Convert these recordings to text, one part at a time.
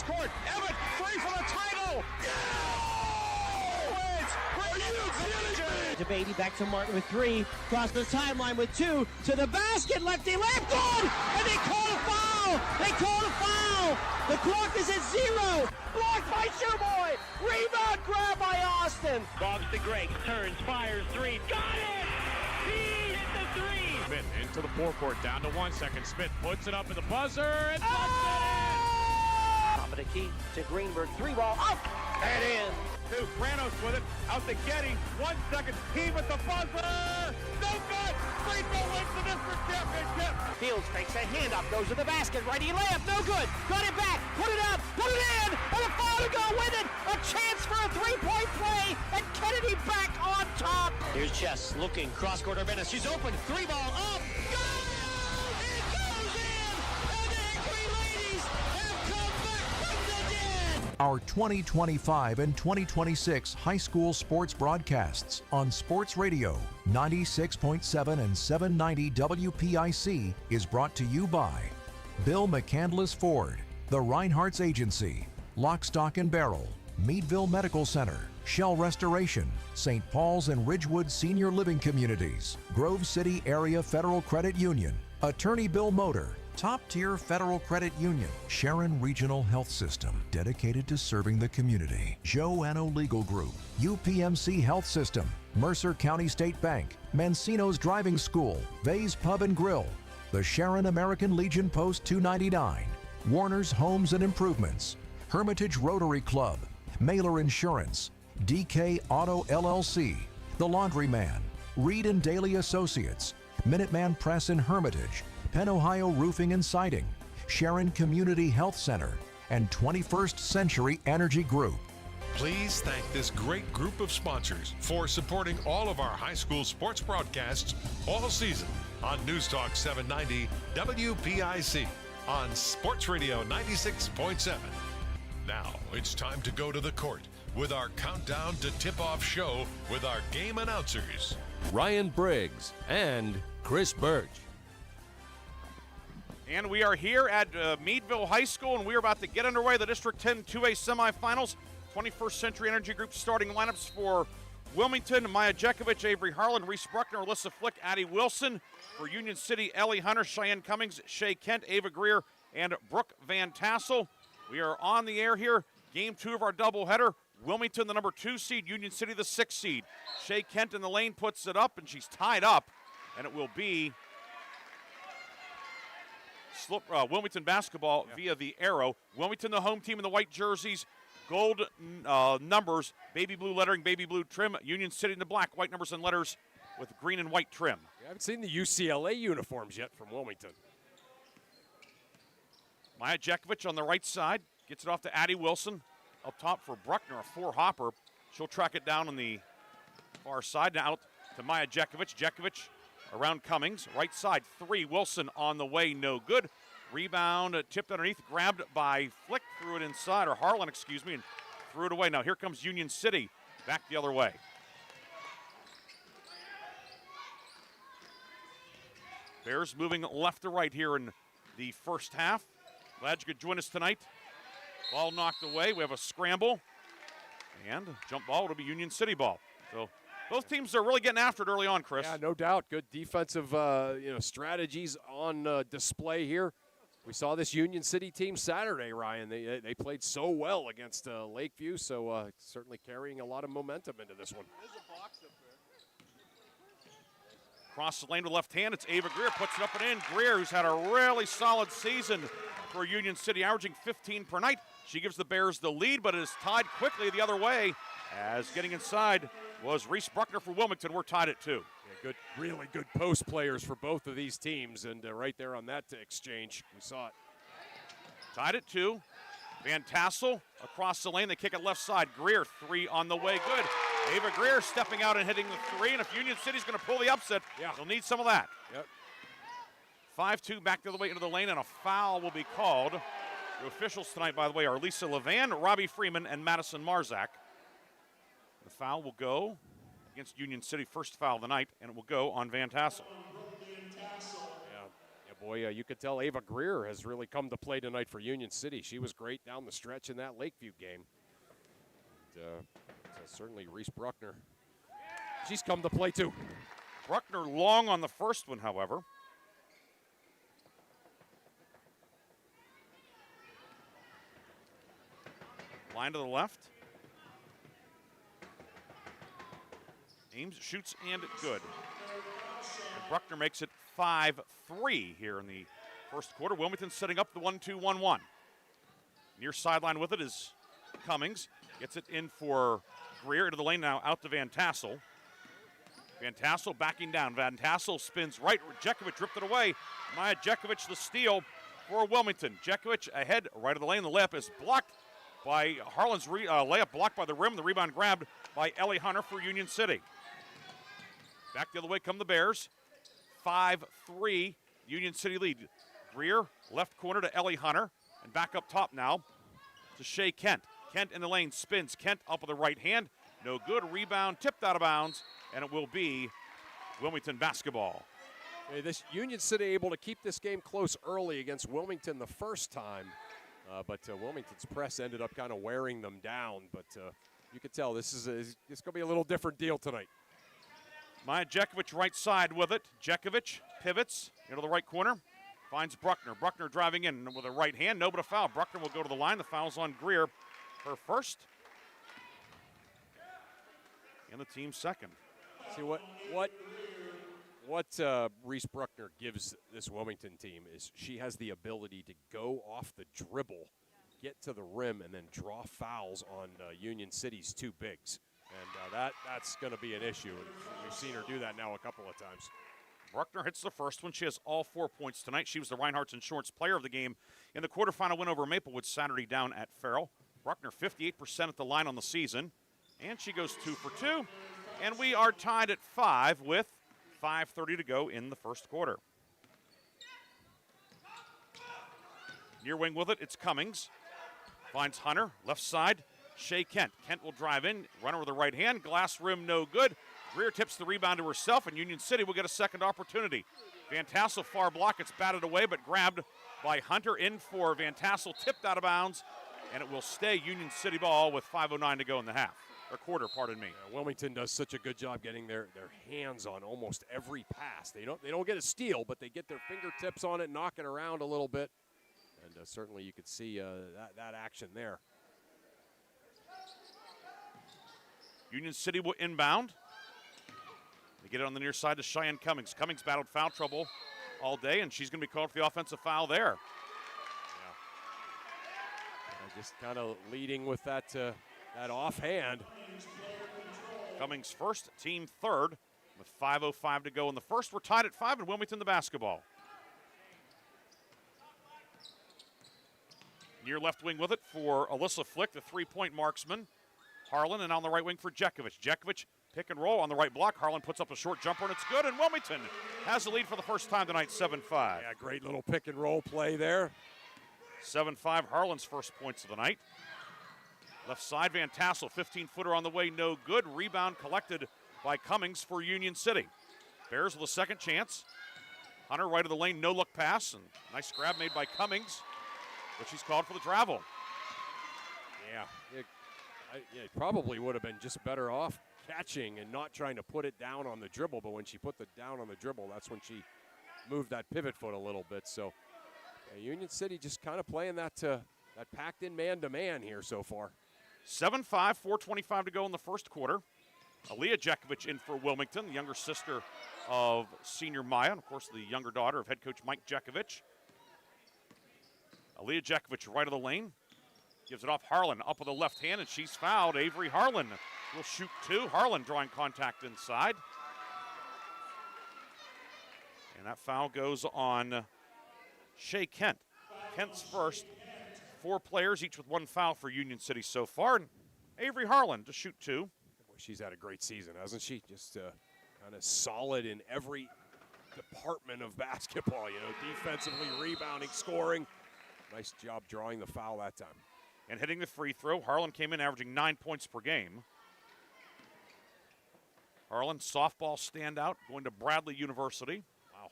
court. Evan, free for the title. DeBady back to Martin with 3, across the timeline with 2, to the basket, lefty layup, good! And they call a foul! They call a foul! The clock is at 0! Blocked by Shoeboy! Rebound grab by Austin! Boggs to Greg, turns, fires, 3, got it! He hit the 3! Smith into the forecourt, down to 1 second. Smith puts it up in the buzzer and puts it in! Top of the key to Greenberg, 3-ball, up and in! Pranos with it, out to Getty, 1 second, heave at the buzzer, no good, free throw wins the district championship. Fields fakes a handoff, goes to the basket, righty layup, no good, got it back, put it up, put it in, and a foul to go with it, a chance for a three-point play, and Kennedy back on top. Here's Chess looking, cross-court Urbana, she's open, 3-ball, up, go! It goes in, and the Hickory ladies have come back from the dead. Our 2025 and 2026 high school sports broadcasts on Sports Radio 96.7 and 790 WPIC is brought to you by Bill McCandless Ford, the Reinhardt's Agency, Lock, Stock and Barrel, Meadville Medical Center, Shell Restoration, St. Paul's and Ridgewood Senior Living Communities, Grove City Area Federal Credit Union, Attorney Bill Motor, Top-tier Federal Credit Union, Sharon Regional Health System, dedicated to serving the community, Joanno Legal Group, UPMC Health System, Mercer County State Bank, Mancino's Driving School, Vay's Pub and Grill, the Sharon American Legion Post 299, Warner's Homes and Improvements, Hermitage Rotary Club, Mailer Insurance, DK Auto LLC, The Laundryman, Reed and Daly Associates, Minuteman Press in Hermitage, Penn Ohio Roofing and Siding, Sharon Community Health Center, and 21st Century Energy Group. Please thank this great group of sponsors for supporting all of our high school sports broadcasts all season on News Talk 790 WPIC on Sports Radio 96.7. Now it's time to go to the court with our countdown to tip-off show with our game announcers, Ryan Briggs and Chris Burtch. And we are here at Meadville High School, and we are about to get underway the District 10 2A semifinals. 21st Century Energy Group starting lineups for Wilmington: Maya Jekovic, Avery Harlan, Reese Bruckner, Alyssa Flick, Addie Wilson. For Union City, Ellie Hunter, Cheyenne Cummings, Shay Kent, Ava Greer, and Brooke Van Tassel. We are on the air here. Game 2 of our doubleheader. Wilmington, the number 2 seed, Union City, the 6th seed. Shay Kent in the lane puts it up, and she's tied up, and it will be Wilmington basketball via the arrow. Wilmington, the home team in the white jerseys, gold numbers, baby blue lettering, baby blue trim. Union City in the black, white numbers and letters with green and white trim. I haven't seen the UCLA uniforms yet from Wilmington. Maya Jekovic on the right side gets it off to Addie Wilson. Up top for Bruckner, a 4-hopper. She'll track it down on the far side. Now out to Maya Jekovic. Jekovic around Cummings. Right side, 3. Wilson on the way, no good. Rebound tipped underneath, grabbed by Flick, threw it inside, or Harlan, excuse me, and threw it away. Now here comes Union City back the other way. Bears moving left to right here in the first half. Glad you could join us tonight. Ball knocked away. We have a scramble. And jump ball, it'll be Union City ball. So both teams are really getting after it early on, Chris. Yeah, no doubt. Good defensive strategies on display here. We saw this Union City team Saturday, Ryan. They played so well against Lakeview, so certainly carrying a lot of momentum into this one. Across the lane with left hand, it's Ava Greer, puts it up and in. Greer, who's had a really solid season for Union City, averaging 15 per night. She gives the Bears the lead, but it is tied quickly the other way, as getting inside was Reese Bruckner for Wilmington. We're tied at 2. Yeah, really good post players for both of these teams, and right there on that exchange, we saw it. Tied at 2. Van Tassel across the lane. They kick it left side. Greer, 3 on the way. Good. Ava Greer stepping out and hitting the 3, and if Union City's going to pull the upset, they'll need some of that. Yep. 5-2 back the other way into the lane, and a foul will be called. The officials tonight, by the way, are Lisa Levan, Robbie Freeman, and Madison Marzak. The foul will go against Union City, first foul of the night, and it will go on Van Tassel. Boy, you could tell Ava Greer has really come to play tonight for Union City. She was great down the stretch in that Lakeview game. And, so certainly Reese Bruckner, she's come to play too. Bruckner long on the first one, however. Line to the left. Aims, shoots, and good. And Bruckner makes it 5-3 here in the first quarter. Wilmington setting up the 1-2-1-1. Near sideline with it is Cummings. Gets it in for Greer into the lane now, out to Van Tassel. Van Tassel backing down. Van Tassel spins right. Jekovic ripped it away. Maya Jekovic the steal for Wilmington. Jekovic ahead, right of the lane. The layup is blocked by Harlan's layup blocked by the rim. The rebound grabbed by Ellie Hunter for Union City. Back the other way come the Bears. 5-3 Union City lead. Greer left corner to Ellie Hunter. And back up top now to Shea Kent. Kent in the lane spins. Kent up with the right hand. No good. Rebound tipped out of bounds. And it will be Wilmington basketball. Hey, this Union City able to keep this game close early against Wilmington the first time. But Wilmington's press ended up kind of wearing them down. But you could tell it's going to be a little different deal tonight. Maya Jekovic right side with it. Jekovic pivots into the right corner. Finds Bruckner. Bruckner driving in with a right hand. No, but a foul. Bruckner will go to the line. The foul's on Greer. Her first. And the team's second. See what Reese Bruckner gives this Wilmington team is she has the ability to go off the dribble, get to the rim, and then draw fouls on Union City's two bigs. And that's going to be an issue. And we've seen her do that now a couple of times. Bruckner hits the first one. She has all 4 points tonight. She was the Reinhardt's Insurance Player of the Game in the quarterfinal win over Maplewood Saturday down at Farrell. Bruckner 58% at the line on the season. And she goes 2 for 2. And we are tied at 5 with 5:30 to go in the first quarter. Near wing with it, it's Cummings. Finds Hunter, left side, Shea Kent. Kent will drive in, runner with the right hand, glass rim no good. Greer tips the rebound to herself, and Union City will get a second opportunity. Van Tassel far block, it's batted away, but grabbed by Hunter in for Van Tassel, tipped out of bounds, and it will stay Union City ball with 5:09 to go in the half. Or quarter, pardon me. Yeah, Wilmington does such a good job getting their hands on almost every pass. They don't get a steal, but they get their fingertips on it, knock it around a little bit. And certainly you could see that action there. Union City will inbound. They get it on the near side to Cheyenne Cummings. Cummings battled foul trouble all day, and she's going to be called for the offensive foul there. Yeah. Just kind of leading with that offhand. Cummings first, team third, with 5:05 to go in the first. We're tied at 5 in Wilmington, the basketball. Near left wing with it for Alyssa Flick, the three-point marksman. Harlan, and on the right wing for Jekovic. Jekovic, pick and roll on the right block. Harlan puts up a short jumper, and it's good, and Wilmington has the lead for the first time tonight, 7-5. Yeah, great little pick and roll play there. 7-5, Harlan's first points of the night. Left side, Van Tassel, 15-footer on the way, no good. Rebound collected by Cummings for Union City. Bears with a second chance. Hunter right of the lane, no-look pass, and nice grab made by Cummings, but she's called for the travel. Yeah, it probably would have been just better off catching and not trying to put it down on the dribble, but when she put it down on the dribble, that's when she moved that pivot foot a little bit. So Union City just kind of playing that packed-in man-to-man here so far. 7-5, 4:25 to go in the first quarter. Aaliyah Jekovic in for Wilmington, the younger sister of senior Maya, and of course the younger daughter of head coach Mike Jekovic. Aaliyah Jekovic right of the lane. Gives it off Harlan up with the left hand, and she's fouled. Avery Harlan will shoot 2. Harlan drawing contact inside. And that foul goes on Shea Kent. Kent's first. 4 players, each with 1 foul for Union City so far. And Avery Harlan to shoot 2. Boy, she's had a great season, hasn't she? Just kind of solid in every department of basketball. Defensively, rebounding, scoring. Nice job drawing the foul that time. And hitting the free throw, Harlan came in averaging 9 points per game. Harlan, softball standout, going to Bradley University. Wow.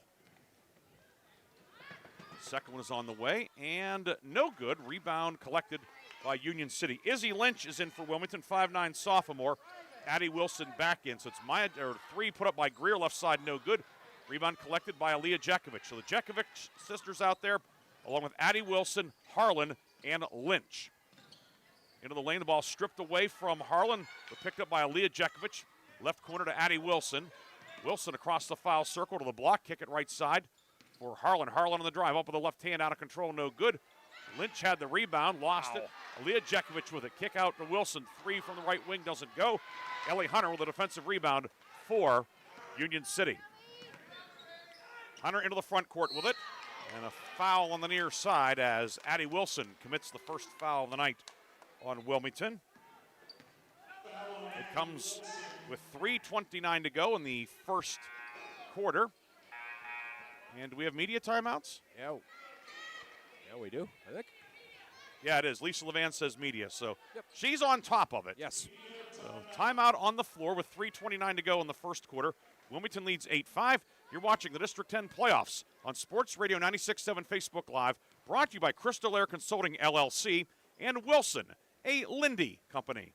Second one is on the way, and no good. Rebound collected by Union City. Izzy Lynch is in for Wilmington, 5'9" sophomore. Addie Wilson back in. So it's three put up by Greer, left side, no good. Rebound collected by Aaliyah Jekovic. So the Jekovic sisters out there, along with Addie Wilson, Harlan, and Lynch. Into the lane, the ball stripped away from Harlan, but picked up by Aaliyah Jekovic. Left corner to Addie Wilson. Wilson across the foul circle to the block, kick it right side for Harlan. Harlan on the drive, up with the left hand, out of control, no good. Lynch had the rebound, lost it. Aaliyah Jekovic with a kick out to Wilson. Three from the right wing, doesn't go. Ellie Hunter with a defensive rebound for Union City. Hunter into the front court with it. And a foul on the near side as Addie Wilson commits the first foul of the night on Wilmington. It comes with 3:29 to go in the first quarter. And do we have media timeouts? Yeah, we do, I think. Yeah, it is. Lisa Levan says media, so she's on top of it. Yes. So timeout on the floor with 3:29 to go in the first quarter. Wilmington leads 8-5. You're watching the District 10 playoffs on Sports Radio 96.7 Facebook Live, brought to you by Crystal Air Consulting, LLC, and Wilson, a Lindy company.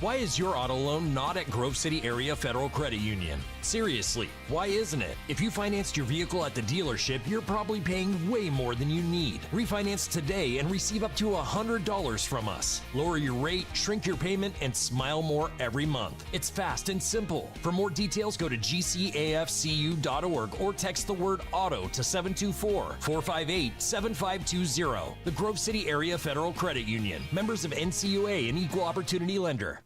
Why is your auto loan not at Grove City Area Federal Credit Union? Seriously, why isn't it? If you financed your vehicle at the dealership, you're probably paying way more than you need. Refinance today and receive up to $100 from us. Lower your rate, shrink your payment, and smile more every month. It's fast and simple. For more details, go to gcafcu.org or text the word auto to 724-458-7520. The Grove City Area Federal Credit Union. Members of NCUA and Equal Opportunity Lender.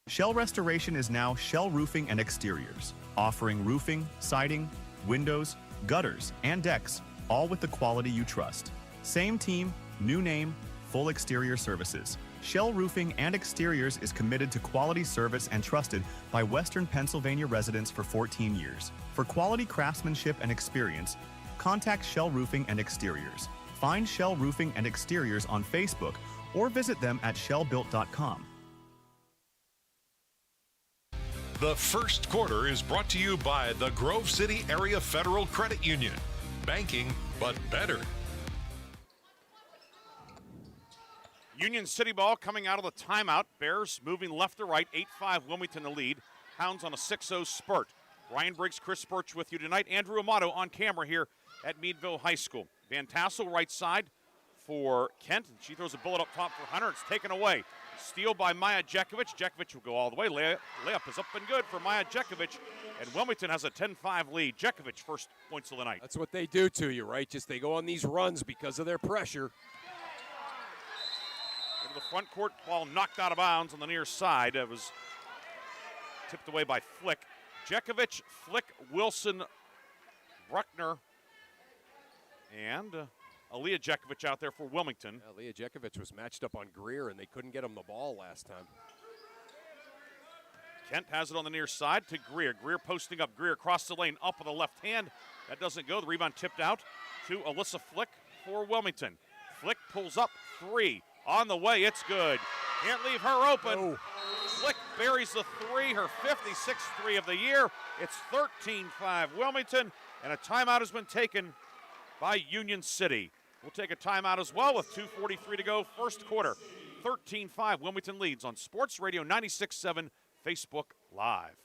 Shell Restoration is now Shell Roofing and Exteriors, offering roofing, siding, windows, gutters, and decks, all with the quality you trust. Same team, new name, full exterior services. Shell Roofing and Exteriors is committed to quality service and trusted by Western Pennsylvania residents for 14 years. For quality craftsmanship and experience, contact Shell Roofing and Exteriors. Find Shell Roofing and Exteriors on Facebook or visit them at shellbuilt.com. The first quarter is brought to you by the Grove City Area Federal Credit Union. Banking, but better. Union City ball coming out of the timeout. Bears moving left to right, 8-5 Wilmington the lead. Hounds on a 6-0 spurt. Ryan Briggs, Chris Burtch with you tonight. Andrew Amato on camera here at Meadville High School. Van Tassel right side for Kent. She throws a bullet up top for Hunter. It's taken away. Steal by Maya Jekovic. Jekovic will go all the way. Layup is up and good for Maya Jekovic. And Wilmington has a 10-5 lead. Jekovic first points of the night. That's what they do to you, right? Just they go on these runs because of their pressure. Into the front court, ball knocked out of bounds on the near side. It was tipped away by Flick. Jekovic, Flick, Wilson, Bruckner, and Aaliyah Jekovic out there for Wilmington. Yeah, Aaliyah Jekovic was matched up on Greer, and they couldn't get him the ball last time. Kent has it on the near side to Greer. Greer posting up. Greer across the lane, up with the left hand. That doesn't go. The rebound tipped out to Alyssa Flick for Wilmington. Flick pulls up, three. On the way, it's good. Can't leave her open. Oh. Flick buries the three, her 56th three of the year. It's 13-5 Wilmington, and a timeout has been taken by Union City. We'll take a timeout as well with 2:43 to go, first quarter. 13-5 Wilmington leads on Sports Radio 96.7 Facebook Live.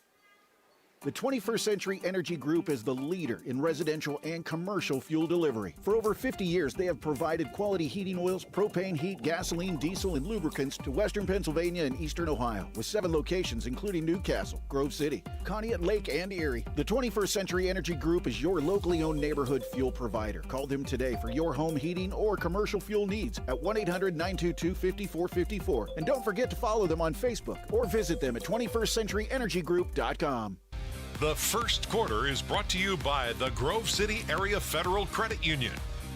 The 21st Century Energy Group is the leader in residential and commercial fuel delivery. For over 50 years, they have provided quality heating oils, propane, heat, gasoline, diesel, and lubricants to Western Pennsylvania and Eastern Ohio, with 7 locations including Newcastle, Grove City, Conneaut Lake, and Erie. The 21st Century Energy Group is your locally owned neighborhood fuel provider. Call them today for your home heating or commercial fuel needs at 1-800-922-5454. And don't forget to follow them on Facebook or visit them at 21stcenturyenergygroup.com. The first quarter is brought to you by the Grove City Area Federal Credit Union.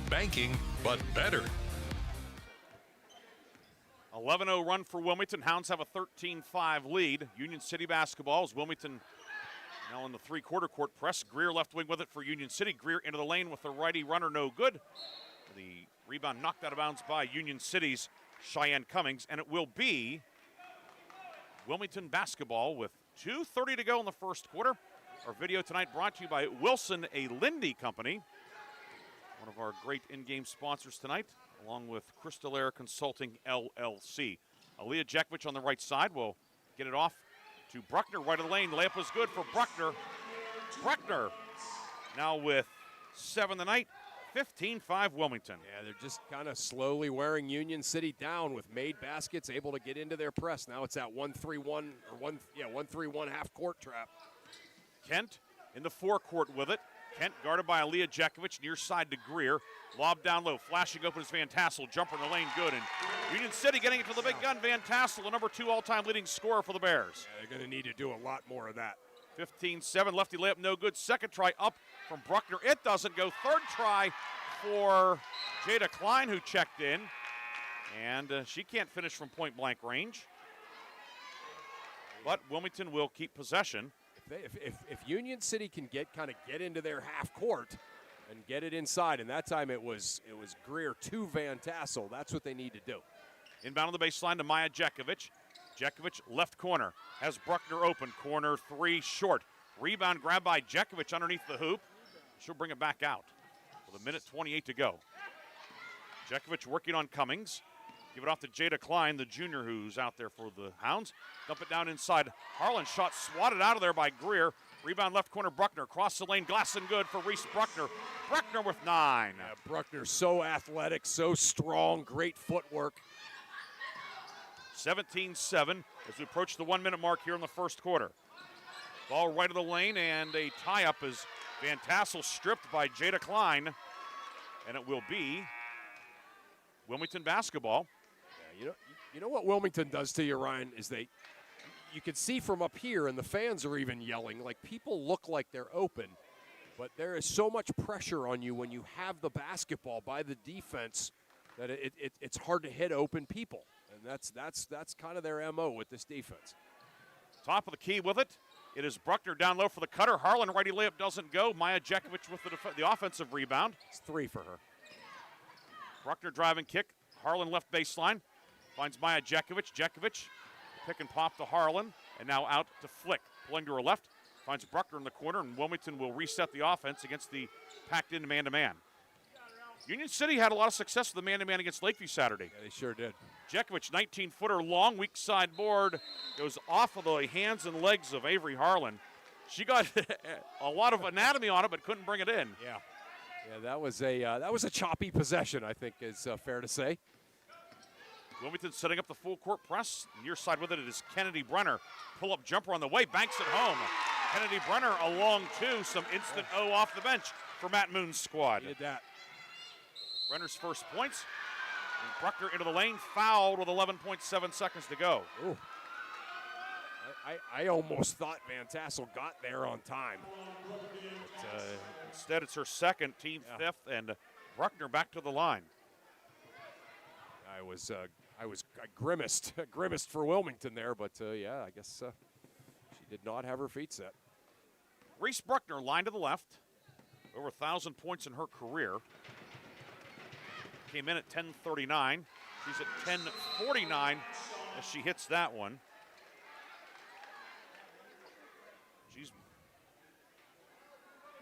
Banking, but better. 11-0 run for Wilmington. Hounds have a 13-5 lead. Union City basketball as Wilmington now in the three-quarter court press. Greer left wing with it for Union City. Greer into the lane with the righty runner, no good. The rebound knocked out of bounds by Union City's Cheyenne Cummings, and it will be Wilmington basketball with 2:30 to go in the first quarter. Our video tonight brought to you by Wilson, a Lindy company, one of our great in-game sponsors tonight, along with Crystal Air Consulting, LLC. Aaliyah Jekovic on the right side will get it off to Bruckner, right of the lane. Layup was good for Bruckner. Bruckner now with 7 tonight, 15-5 Wilmington. Yeah, they're just kind of slowly wearing Union City down with made baskets, able to get into their press. Now it's that 1-3-1 or 1-3-1 half court trap. Kent in the forecourt with it. Kent guarded by Aaliyah Jekovic, near side to Greer. Lob down low, flashing open is Van Tassel. Jumper in the lane, good. And Union City getting it to the big gun. Van Tassel, the number 2 all-time leading scorer for the Bears. Yeah, they're going to need to do a lot more of that. 15-7, lefty layup, no good. Second try up from Bruckner. It doesn't go. Third try for Jada Klein, who checked in. And she can't finish from point-blank range. But Wilmington will keep possession. If Union City can get into their half court and get it inside, and that time it was Greer to Van Tassel, that's what they need to do. Inbound on the baseline to Maya Jekovic. Jekovic left corner has Bruckner open. Corner 3 short. Rebound grab by Jekovic underneath the hoop. She'll bring it back out with 1:28 to go. Jekovic working on Cummings. Give it off to Jada Klein, the junior who's out there for the Hounds. Dump it down inside. Harlan shot swatted out of there by Greer. Rebound left corner, Bruckner. Across the lane, glass and good for Reese Bruckner. Bruckner with 9. Yeah, Bruckner so athletic, so strong, great footwork. 17-7 as we approach the 1-minute mark here in the first quarter. Ball right of the lane, and a tie-up as Van Tassel stripped by Jada Klein. And it will be Wilmington basketball. Yeah, you know what Wilmington does to you, Ryan, is you can see from up here, and the fans are even yelling, like people look like they're open, but there is so much pressure on you when you have the basketball by the defense that it's hard to hit open people. And that's kind of their MO with this defense. Top of the key with it. It is Bruckner down low for the cutter. Harlan righty layup doesn't go. Maya Jekovic with the offensive rebound. It's 3 for her. Bruckner driving kick. Harlan left baseline. Finds Maya Jekovic. Jekovic pick and pop to Harlan. And now out to Flick. Pulling to her left. Finds Bruckner in the corner. And Wilmington will reset the offense against the packed-in man-to-man. Union City had a lot of success with the man-to-man against Lakeview Saturday. Yeah, they sure did. Jekovic, 19-footer long, weak side board. Goes off of the hands and legs of Avery Harlan. She got a lot of anatomy on it, but couldn't bring it in. Yeah. Yeah, that was a choppy possession, I think is fair to say. Wilmington setting up the full court press. Near side with it is Kennedy Brenner. Pull-up jumper on the way, banks it home. Kennedy Brenner along two. Some instant O off the bench for Matt Moon's squad. He did that. Brenner's first points. And Bruckner into the lane, fouled with 11.7 seconds to go. Ooh. I almost thought Van Tassel got there on time. But, instead, it's her second, team fifth, and Bruckner back to the line. I grimaced for Wilmington there, but yeah, I guess she did not have her feet set. Reese Bruckner, line to the left. Over 1,000 points in her career. Came in at 10:39. She's at 10:49 as she hits that one. She's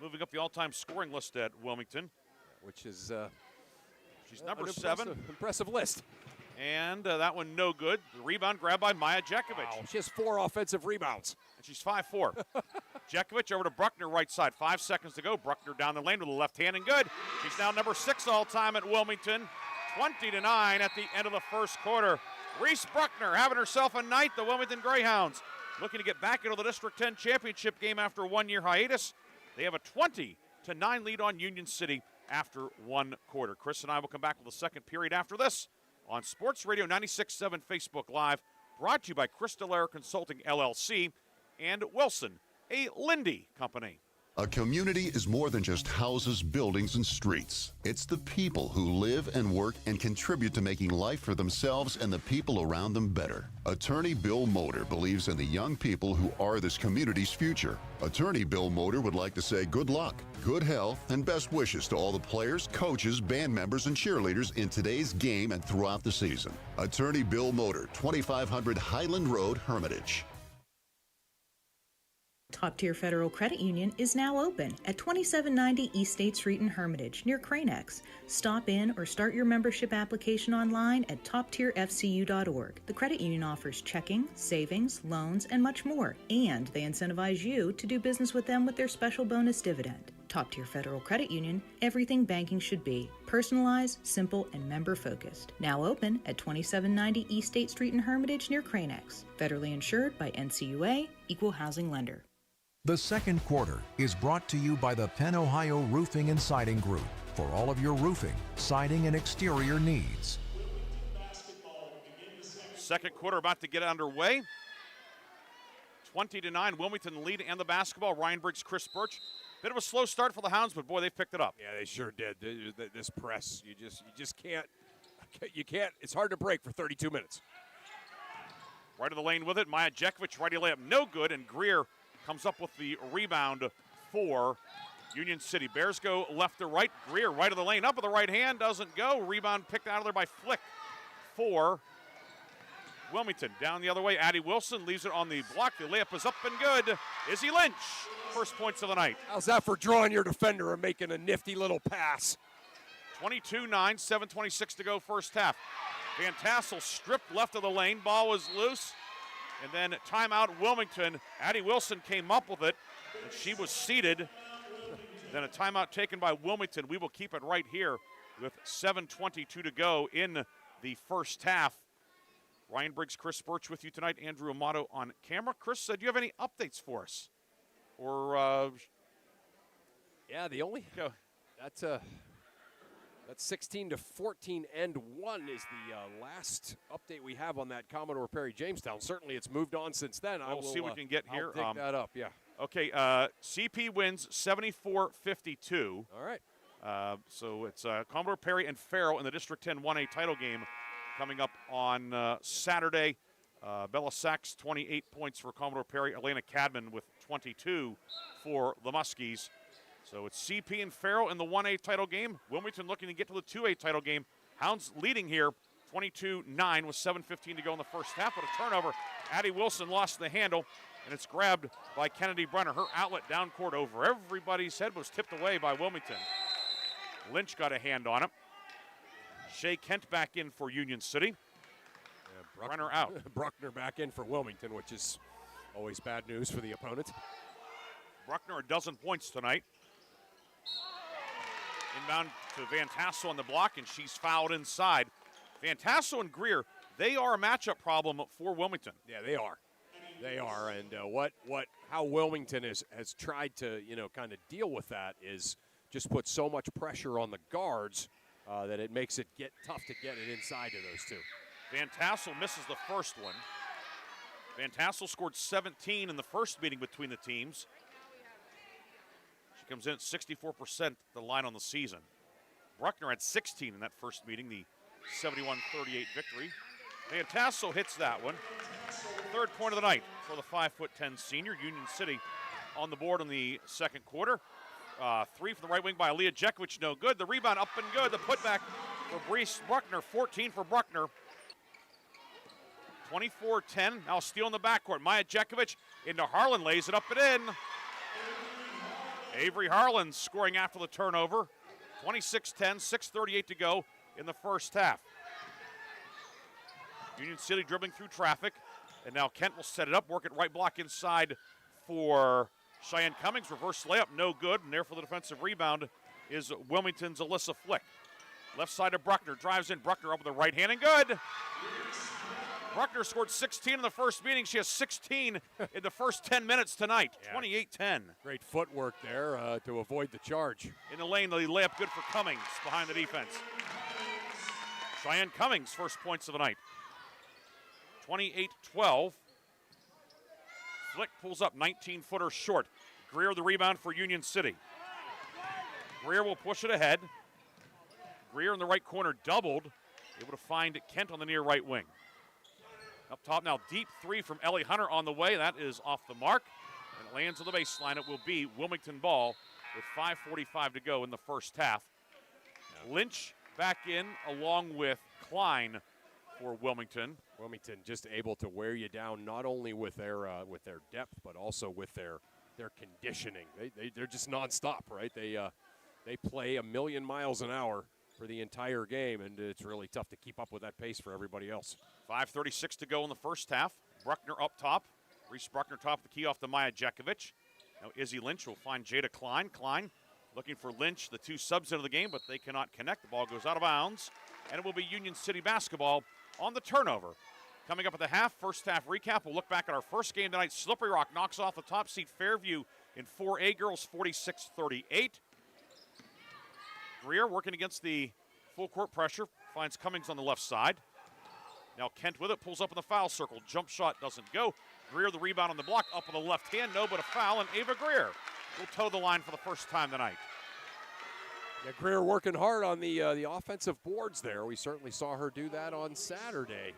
moving up the all-time scoring list at Wilmington. Which is she's number 7. Impressive list. And that one no good. The rebound grabbed by Maya Jekovic. Wow, she has 4 offensive rebounds. And she's 5'4". Jekovic over to Bruckner, right side. 5 seconds to go. Bruckner down the lane with the left hand and good. She's now number 6 all-time at Wilmington. 20-9 at the end of the first quarter. Reese Bruckner having herself a night. The Wilmington Greyhounds looking to get back into the District 10 championship game after a 1-year hiatus. They have a 20-9 lead on Union City after 1 quarter. Chris and I will come back with the second period after this on Sports Radio 96.7 Facebook Live, brought to you by Crystal Air Consulting, LLC, and Wilson, a Lindy company. A community is more than just houses, buildings, and streets. It's the people who live and work and contribute to making life for themselves and the people around them better. Attorney Bill Motor believes in the young people who are this community's future. Attorney Bill Motor would like to say good luck, good health, and best wishes to all the players, coaches, band members, and cheerleaders in today's game and throughout the season. Attorney Bill Motor, 2500 Highland Road, Hermitage. Top Tier Federal Credit Union is now open at 2790 East State Street in Hermitage, near Cranex. Stop in or start your membership application online at toptierfcu.org. The credit union offers checking, savings, loans, and much more, and they incentivize you to do business with them with their special bonus dividend. Top Tier Federal Credit Union, everything banking should be. Personalized, simple, and member-focused. Now open at 2790 East State Street in Hermitage, near Cranex. Federally insured by NCUA, Equal Housing Lender. The second quarter is brought to you by the Penn Ohio Roofing and Siding Group for all of your roofing, siding, and exterior needs. Second quarter about to get underway. 20-9, Wilmington lead and the basketball. Ryan Briggs, Chris Burtch. Bit of a slow start for the Hounds, but boy, they've picked it up. Yeah, they sure did. This press, you just can't. It's hard to break for 32 minutes. Right of the lane with it. Maya Jekovic, righty layup, no good, and Greer comes up with the rebound for Union City. Bears go left to right. Greer, right of the lane, up with the right hand, doesn't go. Rebound picked out of there by Flick for Wilmington. Down the other way, Addie Wilson leaves it on the block. The layup is up and good. Izzy Lynch, first points of the night. How's that for drawing your defender and making a nifty little pass? 22-9, 7:26 to go first half. Van Tassel stripped left of the lane. Ball was loose. And then timeout Wilmington. Addie Wilson came up with it, and she was seated. Then a timeout taken by Wilmington. We will keep it right here with 7:22 to go in the first half. Ryan Briggs, Chris Burtch with you tonight. Andrew Amato on camera. Chris, do you have any updates for us? Or yeah, the only that's 16-14 and 1 is the last update we have on that Commodore Perry Jamestown. Certainly, it's moved on since then. We'll see what we can get here. I'll dig that up. Yeah. Okay. CP wins 74-52. All right. So it's Commodore Perry and Farrell in the District 10 1A title game coming up on Saturday. Bella Sachs, 28 points for Commodore Perry. Elena Cadman with 22 for the Muskies. So it's CP and Farrell in the 1A title game. Wilmington looking to get to the 2A title game. Hounds leading here 22-9 with 7:15 to go in the first half. But a turnover. Addie Wilson lost the handle, and it's grabbed by Kennedy Brenner. Her outlet down court over everybody's head was tipped away by Wilmington. Lynch got a hand on it. Shea Kent back in for Union City. Brenner out. Bruckner back in for Wilmington, which is always bad news for the opponent. Bruckner a dozen points tonight. Inbound to Van Tassel on the block, and she's fouled inside. Van Tassel and Greer, they are a matchup problem for Wilmington. Yeah, they are. They are, and how Wilmington has tried to kind of deal with that is just put so much pressure on the guards that it makes it tough to get it inside to those two. Van Tassel misses the first one. Van Tassel scored 17 in the first meeting between the teams. She comes in at 64% the line on the season. Bruckner had 16 in that first meeting, the 71-38 victory. Van Tassel hits that one. Third point of the night for the 5'10" senior. Union City on the board in the second quarter. Three from the right wing by Aaliyah Jekovic, no good. The rebound up and good. The putback for Brees Bruckner, 14 for Bruckner. 24-10, now steal in the backcourt. Maya Jekovic into Harlan, lays it up and in. Avery Harlan scoring after the turnover. 26-10, 6:38 to go in the first half. Union City dribbling through traffic, and now Kent will set it up, work it right block inside for Cheyenne Cummings. Reverse layup, no good, and there for the defensive rebound is Wilmington's Alyssa Flick. Left side of Bruckner, drives in. Bruckner up with the right hand, and good. Bruckner scored 16 in the first meeting. She has 16 in the first 10 minutes tonight. 28-10. Great footwork there to avoid the charge. In the lane, the layup good for Cummings behind the defense. Cheyenne Cummings, first points of the night. 28-12. Flick pulls up 19-footer short. Greer the rebound for Union City. Greer will push it ahead. Greer in the right corner doubled. Able to find Kent on the near right wing. Up top now, deep three from Ellie Hunter on the way. That is off the mark. And it lands on the baseline. It will be Wilmington ball with 5:45 to go in the first half. Lynch back in along with Klein for Wilmington. Wilmington just able to wear you down not only with their depth, but also with their their conditioning. They're just nonstop, right? They play a million miles an hour for the entire game, and it's really tough to keep up with that pace for everybody else. 5:36 to go in the first half. Bruckner up top. Reese Bruckner top of the key off to Maya Jekovic. Now Izzy Lynch will find Jada Klein. Klein looking for Lynch, the two subs into the game, but they cannot connect. The ball goes out of bounds, and it will be Union City basketball on the turnover. Coming up at the half, first half recap, we'll look back at our first game tonight. Slippery Rock knocks off the top seed Fairview in 4A girls 46-38. Greer working against the full court pressure, finds Cummings on the left side. Now Kent with it, pulls up in the foul circle. Jump shot doesn't go. Greer the rebound on the block, up on the left hand, no, but a foul, and Ava Greer will toe the line for the first time tonight. Yeah, Greer working hard on the offensive boards there. We certainly saw her do that on Saturday.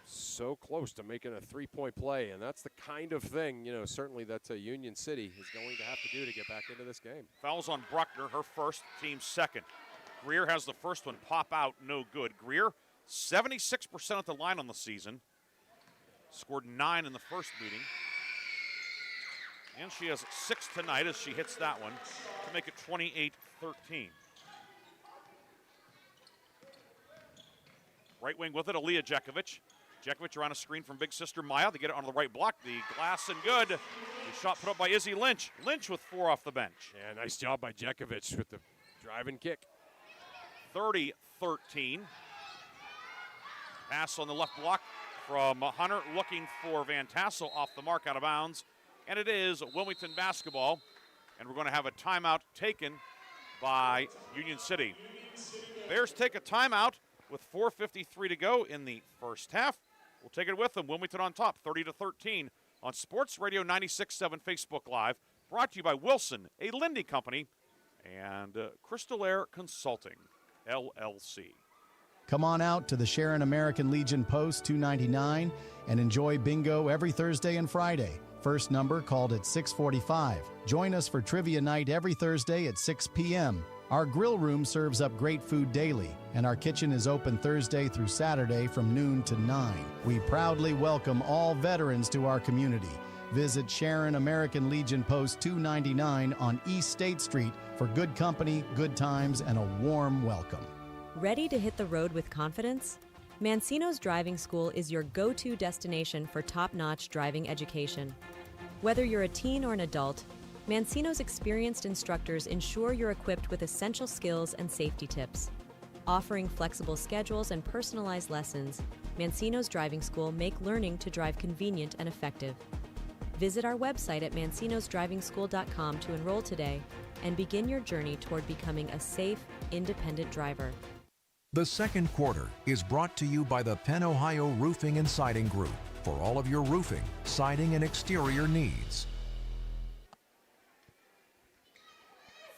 So close to making a three-point play, and that's the kind of thing, certainly that Union City is going to have to do to get back into this game. Fouls on Bruckner, her first, team second. Greer has the first one pop out, no good. Greer, 76% at the line on the season. Scored 9 in the first meeting. And she has 6 tonight as she hits that one to make it 28-13. Right wing with it, Aaliyah Jekovic. Jekovic around a screen from big sister Maya. They get it onto the right block. The glass and good. The shot put up by Izzy Lynch. Lynch with 4 off the bench. Yeah, nice job by Jekovic with the drive and kick. 30-13. Pass on the left block from Hunter, looking for Van Tassel off the mark, out of bounds. And it is Wilmington basketball. And we're going to have a timeout taken by Union City. Bears take a timeout with 4:53 to go in the first half. We'll take it with them. Wilmington on top, 30-13 on Sports Radio 96.7 Facebook Live. Brought to you by Wilson, a Lindy company, and Crystal Air Consulting, LLC. Come on out to the Sharon American Legion Post 299 and enjoy bingo every Thursday and Friday. First number called at 6:45. Join us for trivia night every Thursday at 6 p.m. Our grill room serves up great food daily, and our kitchen is open Thursday through Saturday from noon to 9. We proudly welcome all veterans to our community. Visit Sharon American Legion Post 299 on East State Street for good company, good times, and a warm welcome. Ready to hit the road with confidence? Mancino's Driving School is your go-to destination for top-notch driving education. Whether you're a teen or an adult, Mancino's experienced instructors ensure you're equipped with essential skills and safety tips. Offering flexible schedules and personalized lessons, Mancino's Driving School make learning to drive convenient and effective. Visit our website at mancinosdrivingschool.com to enroll today and begin your journey toward becoming a safe, independent driver. The second quarter is brought to you by the Penn Ohio Roofing and Siding Group for all of your roofing, siding, and exterior needs.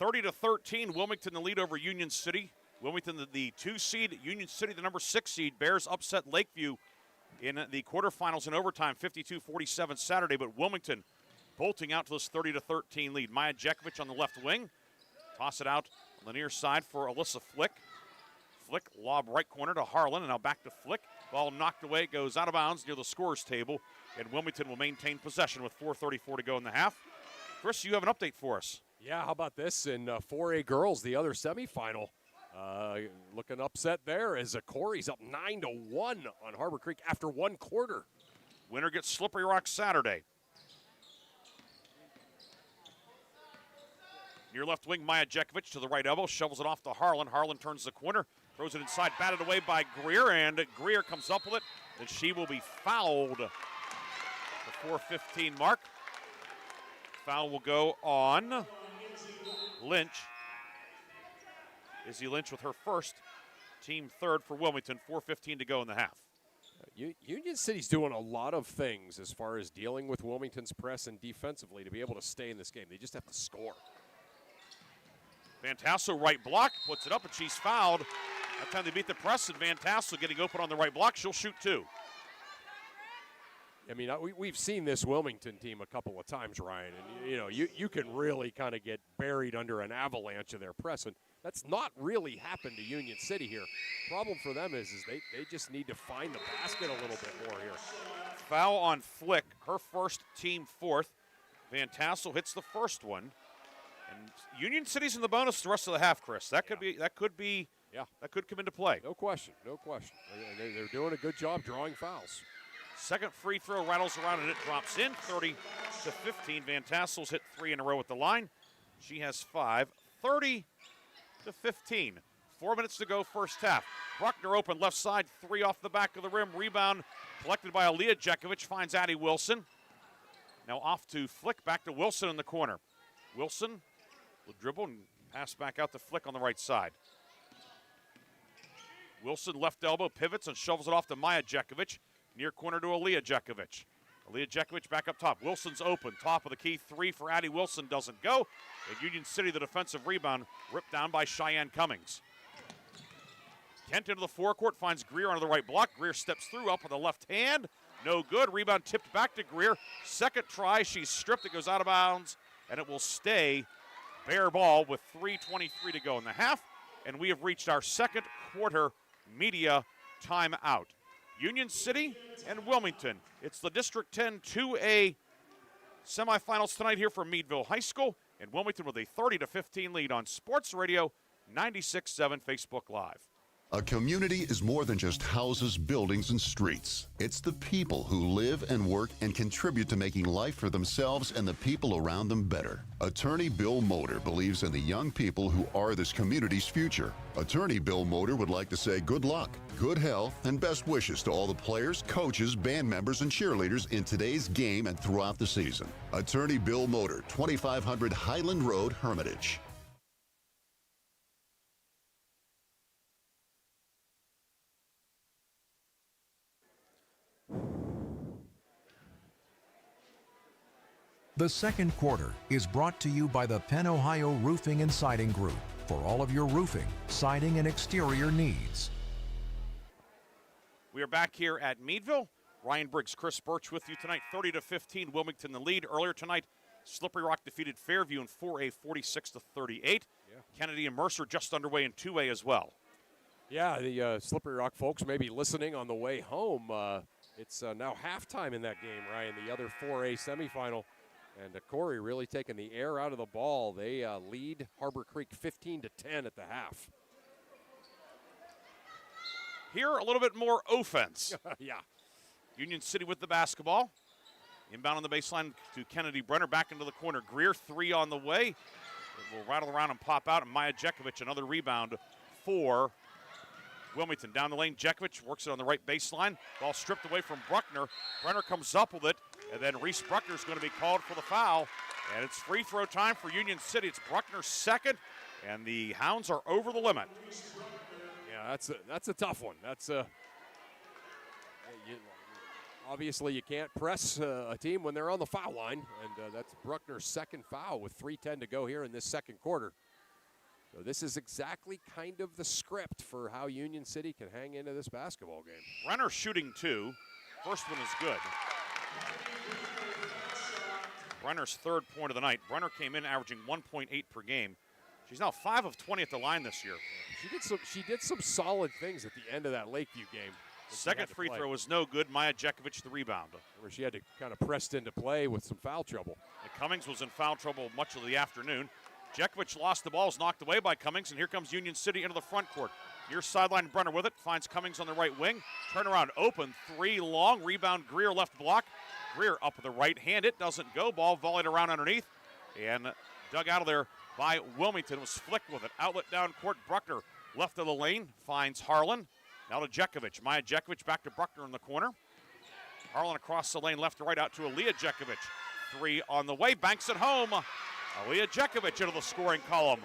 30-13, Wilmington the lead over Union City. Wilmington the 2 seed, Union City the number 6 seed. Bears upset Lakeview in the quarterfinals in overtime, 52-47 Saturday, but Wilmington bolting out to this 30-13 lead. Maya Jekovic on the left wing. Toss it out on the near side for Alyssa Flick. Flick, lob right corner to Harlan, and now back to Flick. Ball knocked away, goes out of bounds near the scorer's table, and Wilmington will maintain possession with 4:34 to go in the half. Chris, you have an update for us. Yeah, how about this in 4A girls, the other semifinal? Looking upset there as Corey's up 9-1 on Harbor Creek after one quarter. Winner gets Slippery Rock Saturday. Near left wing, Maya Jekovic to the right elbow, shovels it off to Harlan. Harlan turns the corner, throws it inside, batted away by Greer, and Greer comes up with it, and she will be fouled. The 4:15 mark. Foul will go on Lynch. Izzy Lynch with her first, team third for Wilmington, 4:15 to go in the half. Union City's doing a lot of things as far as dealing with Wilmington's press and defensively to be able to stay in this game. They just have to score. Van Tassel right block, puts it up, and she's fouled. That time they beat the press, and Van Tassel getting open on the right block. She'll shoot 2. I mean, we've seen this Wilmington team a couple of times, Ryan, and you can really kind of get buried under an avalanche of their press, and that's not really happened to Union City here. Problem for them is they just need to find the basket a little bit more here. Foul on Flick, her first, team fourth. Van Tassel hits the first one. And Union City's in the bonus the rest of the half, Chris. That could come into play. No question. They're doing a good job drawing fouls. Second free throw rattles around and it drops in, 30-15. Van Tassel's hit 3 in a row at the line. She has 5, 30-15. 4 minutes to go, first half. Bruckner open left side, 3 off the back of the rim. Rebound collected by Aaliyah Jekovic, finds Addie Wilson. Now off to Flick, back to Wilson in the corner. Wilson will dribble and pass back out to Flick on the right side. Wilson left elbow pivots and shovels it off to Maya Jekovic. Near corner to Aaliyah Jekovic. Aaliyah Jekovic back up top. Wilson's open. Top of the key, 3 for Addie Wilson doesn't go. And Union City, the defensive rebound, ripped down by Cheyenne Cummings. Kent into the forecourt, finds Greer under the right block. Greer steps through, up with the left hand. No good. Rebound tipped back to Greer. Second try, she's stripped. It goes out of bounds, and it will stay bare ball with 3:23 to go in the half. And we have reached our second quarter media timeout. Union City and Wilmington. It's the District 10 2A semifinals tonight here from Meadville High School. And Wilmington with a 30-15 lead on Sports Radio 96.7 Facebook Live. A community is more than just houses, buildings, and streets. It's the people who live and work and contribute to making life for themselves and the people around them better. Attorney Bill Motor believes in the young people who are this community's future. Attorney Bill Motor would like to say good luck, good health, and best wishes to all the players, coaches, band members, and cheerleaders in today's game and throughout the season. Attorney Bill Motor, 2500 Highland Road, Hermitage. The second quarter is brought to you by the Penn Ohio Roofing and Siding Group for all of your roofing, siding, and exterior needs. We are back here at Meadville. Ryan Briggs, Chris Burtch with you tonight. 30-15, Wilmington the lead. Earlier tonight, Slippery Rock defeated Fairview in 4A 46-38. Yeah. Kennedy and Mercer just underway in 2A as well. Yeah, the Slippery Rock folks may be listening on the way home. It's now halftime in that game, Ryan, the other 4A semifinal. And Corey really taking the air out of the ball. They lead Harbor Creek 15-10 at the half. Here, a little bit more offense. Yeah. Union City with the basketball. Inbound on the baseline to Kennedy Brenner. Back into the corner. Greer, 3 on the way. It will rattle around and pop out. And Maya Jekovic, another rebound for Wilmington. Down the lane, Jekovic works it on the right baseline. Ball stripped away from Bruckner. Brenner comes up with it. And then Reese Bruckner is going to be called for the foul. And it's free throw time for Union City. It's Bruckner's second, and the Hounds are over the limit. Yeah, that's a tough one. That's obviously you can't press a team when they're on the foul line, and that's Bruckner's second foul with 3:10 to go here in this second quarter. So this is exactly kind of the script for how Union City can hang into this basketball game. Brenner shooting 2. First one is good. Brenner's third point of the night. Brenner came in averaging 1.8 per game. She's now 5 of 20 at the line this year. She did some solid things at the end of that Lakeview game. Second free throw was no good. Maya Jekovic the rebound. Where she had to kind of pressed into play with some foul trouble. And Cummings was in foul trouble much of the afternoon. Jekovic lost the ball, was knocked away by Cummings, and here comes Union City into the front court. Near sideline, Brenner with it, finds Cummings on the right wing. Turnaround open, 3 long, rebound Greer left block. Greer up with the right hand, it doesn't go. Ball volleyed around underneath and dug out of there by Wilmington. Was flicked with it. Outlet down court, Bruckner left of the lane, finds Harlan. Now to Jekovic. Maya Jekovic back to Bruckner in the corner. Harlan across the lane, left to right out to Aaliyah Jekovic. 3 on the way, banks it home. Aaliyah Jekovic into the scoring column.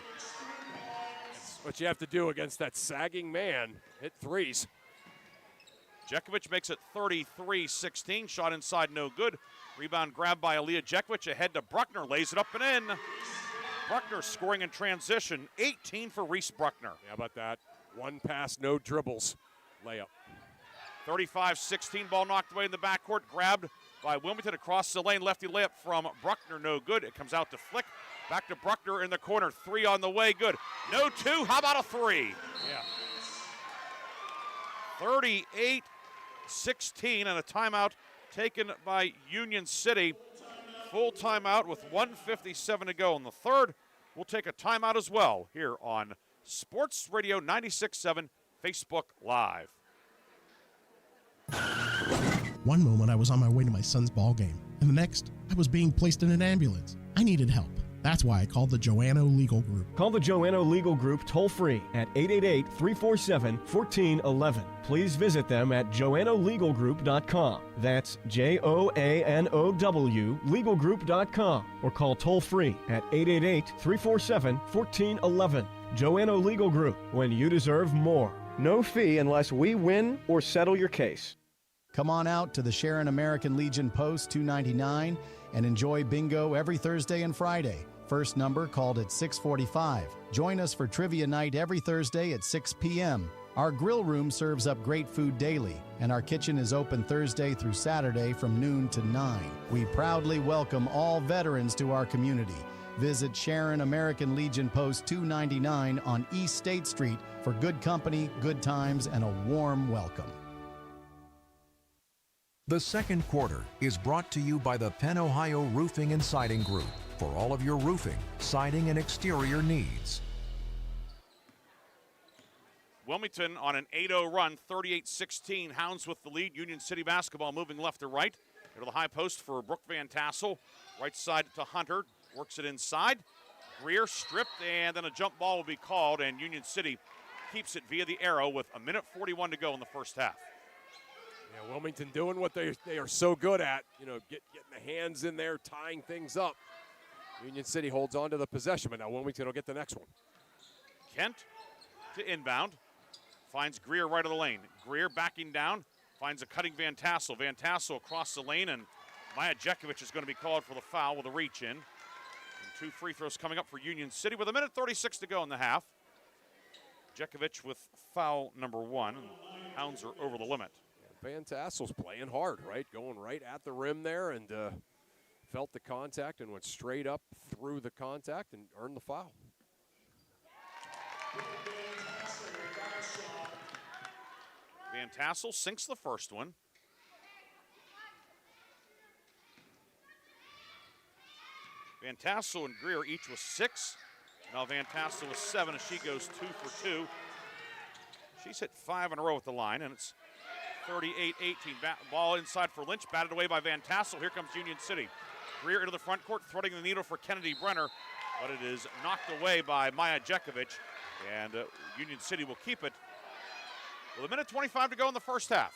That's what you have to do against that sagging man. Hit threes. Jekovic makes it 33-16. Shot inside, no good. Rebound grabbed by Aaliyah Jekovic. Ahead to Bruckner. Lays it up and in. Bruckner scoring in transition. 18 for Reese Bruckner. Yeah, how about that? 1 pass, no dribbles. Layup. 35-16. Ball knocked away in the backcourt. Grabbed by Wilmington across the lane. Lefty layup from Bruckner. No good. It comes out to Flick. Back to Bruckner in the corner. 3 on the way. Good. No 2. How about a 3? Yeah. 38-16 and a timeout taken by Union City. full timeout with 1:57 to go in the third. We'll take a timeout as well here on Sports Radio 96.7 Facebook Live. One moment I was on my way to my son's ball game, and the next I was being placed in an ambulance. I needed help. That's why I called the Joanno Legal Group. Call the Joanno Legal Group toll-free at 888-347-1411. Please visit them at joannolegalgroup.com. That's Joanow legalgroup.com, or call toll-free at 888-347-1411. Joanno Legal Group, when you deserve more. No fee unless we win or settle your case. Come on out to the Sharon American Legion Post 299 and enjoy bingo every Thursday and Friday. First number called at 6:45. Join us for trivia night every Thursday at 6 p.m. Our grill room serves up great food daily, and our kitchen is open Thursday through Saturday from noon to 9. We proudly welcome all veterans to our community. Visit Sharon American Legion Post 299 on East State Street for good company, good times, and a warm welcome. The second quarter is brought to you by the Penn Ohio Roofing and Siding Group for all of your roofing, siding, and exterior needs. Wilmington on an 8-0 run, 38-16. Hounds with the lead. Union City basketball moving left to right. To the high post for Brooke Van Tassel. Right side to Hunter. Works it inside. Greer stripped, and then a jump ball will be called, and Union City keeps it via the arrow with 1:41 to go in the first half. Yeah, Wilmington doing what they are so good at, getting the hands in there, tying things up. Union City holds on to the possession, but now Wilmington will get the next one. Kent to inbound. Finds Greer right of the lane. Greer backing down. Finds a cutting Van Tassel. Van Tassel across the lane, and Maya Jekovic is going to be called for the foul with a reach in. And 2 free throws coming up for Union City with 1:36 to go in the half. Jekovic with foul number 1. And Hounds are over the limit. Van Tassel's playing hard, right? Going right at the rim there, and felt the contact and went straight up through the contact and earned the foul. Van Tassel sinks the first one. Van Tassel and Greer each with 6. Now Van Tassel with 7 as she goes 2 for 2. She's hit 5 in a row at the line, and it's 38-18. Ball inside for Lynch, batted away by Van Tassel. Here comes Union City. Greer into the front court, threading the needle for Kennedy Brenner, but it is knocked away by Maya Jekovic, and Union City will keep it with 1:25 to go in the first half.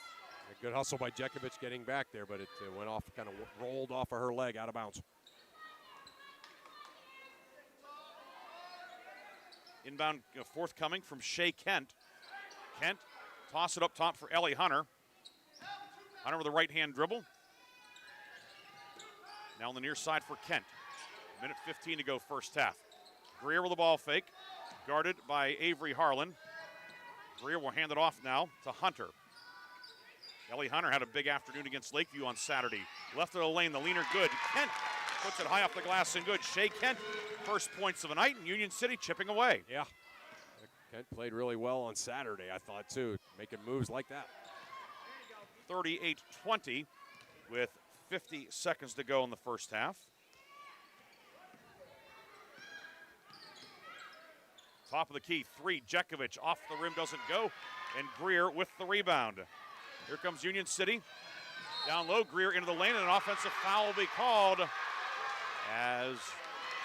A good hustle by Jekovic getting back there, but it went off, kind of rolled off of her leg out of bounds. Inbound forthcoming from Shea Kent. Kent toss it up top for Ellie Hunter. Hunter with a right-hand dribble. Now on the near side for Kent. 1:15 to go first half. Greer with a ball fake. Guarded by Avery Harlan. Greer will hand it off now to Hunter. Ellie Hunter had a big afternoon against Lakeview on Saturday. Left of the lane, the leaner good. Kent puts it high off the glass and good. Shea Kent, first points of the night, and Union City chipping away. Yeah. Kent played really well on Saturday, I thought, too, making moves like that. 38-20 with 50 seconds to go in the first half. Top of the key, 3, Jekovic off the rim, doesn't go, and Greer with the rebound. Here comes Union City. Down low, Greer into the lane, and an offensive foul will be called as is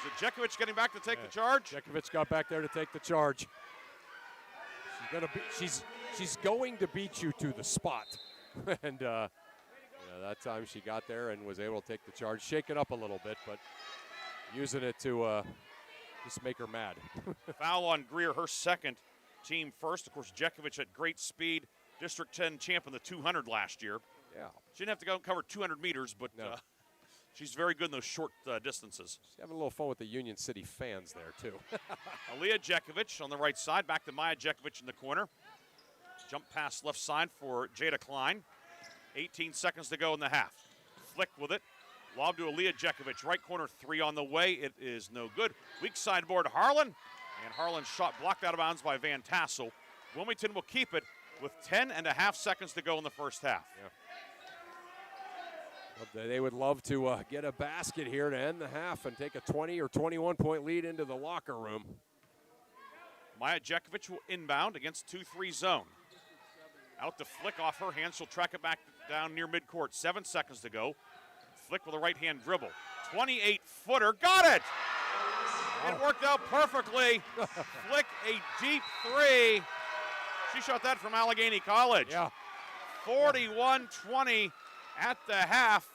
it Jekovic getting back to take the charge? Jekovic got back there to take the charge. She's going to beat you to the spot. And that time she got there and was able to take the charge. Shaken up a little bit, but using it to just make her mad. Foul on Greer, her second, team first. Of course, Jekovic at great speed. District 10 champ in the 200 last year. Yeah. She didn't have to go and cover 200 meters, but no. She's very good in those short distances. She's having a little fun with the Union City fans there, too. Aaliyah Jekovic on the right side. Back to Maya Jekovic in the corner. Jump pass left side for Jada Klein. 18 seconds to go in the half. Flick with it. Lob to Aaliyah Jekovic. Right corner, 3 on the way. It is no good. Weak sideboard Harlan. And Harlan's shot blocked out of bounds by Van Tassel. Wilmington will keep it with 10.5 seconds to go in the first half. Yeah. They would love to get a basket here to end the half and take a 20 or 21-point lead into the locker room. Maya Jekovic will inbound against 2-3 zone. Out to Flick off her hand. She'll track it back down near midcourt. 7 seconds to go. Flick with a right-hand dribble. 28-footer. Got it! It worked out perfectly. Flick a deep three. She shot that from Allegheny College. Yeah. 41-20 at the half.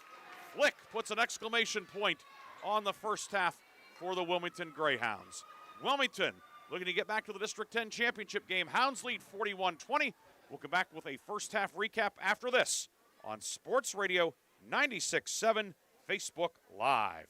Flick puts an exclamation point on the first half for the Wilmington Greyhounds. Wilmington looking to get back to the District 10 championship game. Hounds lead 41-20. We'll come back with a first half recap after this on Sports Radio 96.7 Facebook Live.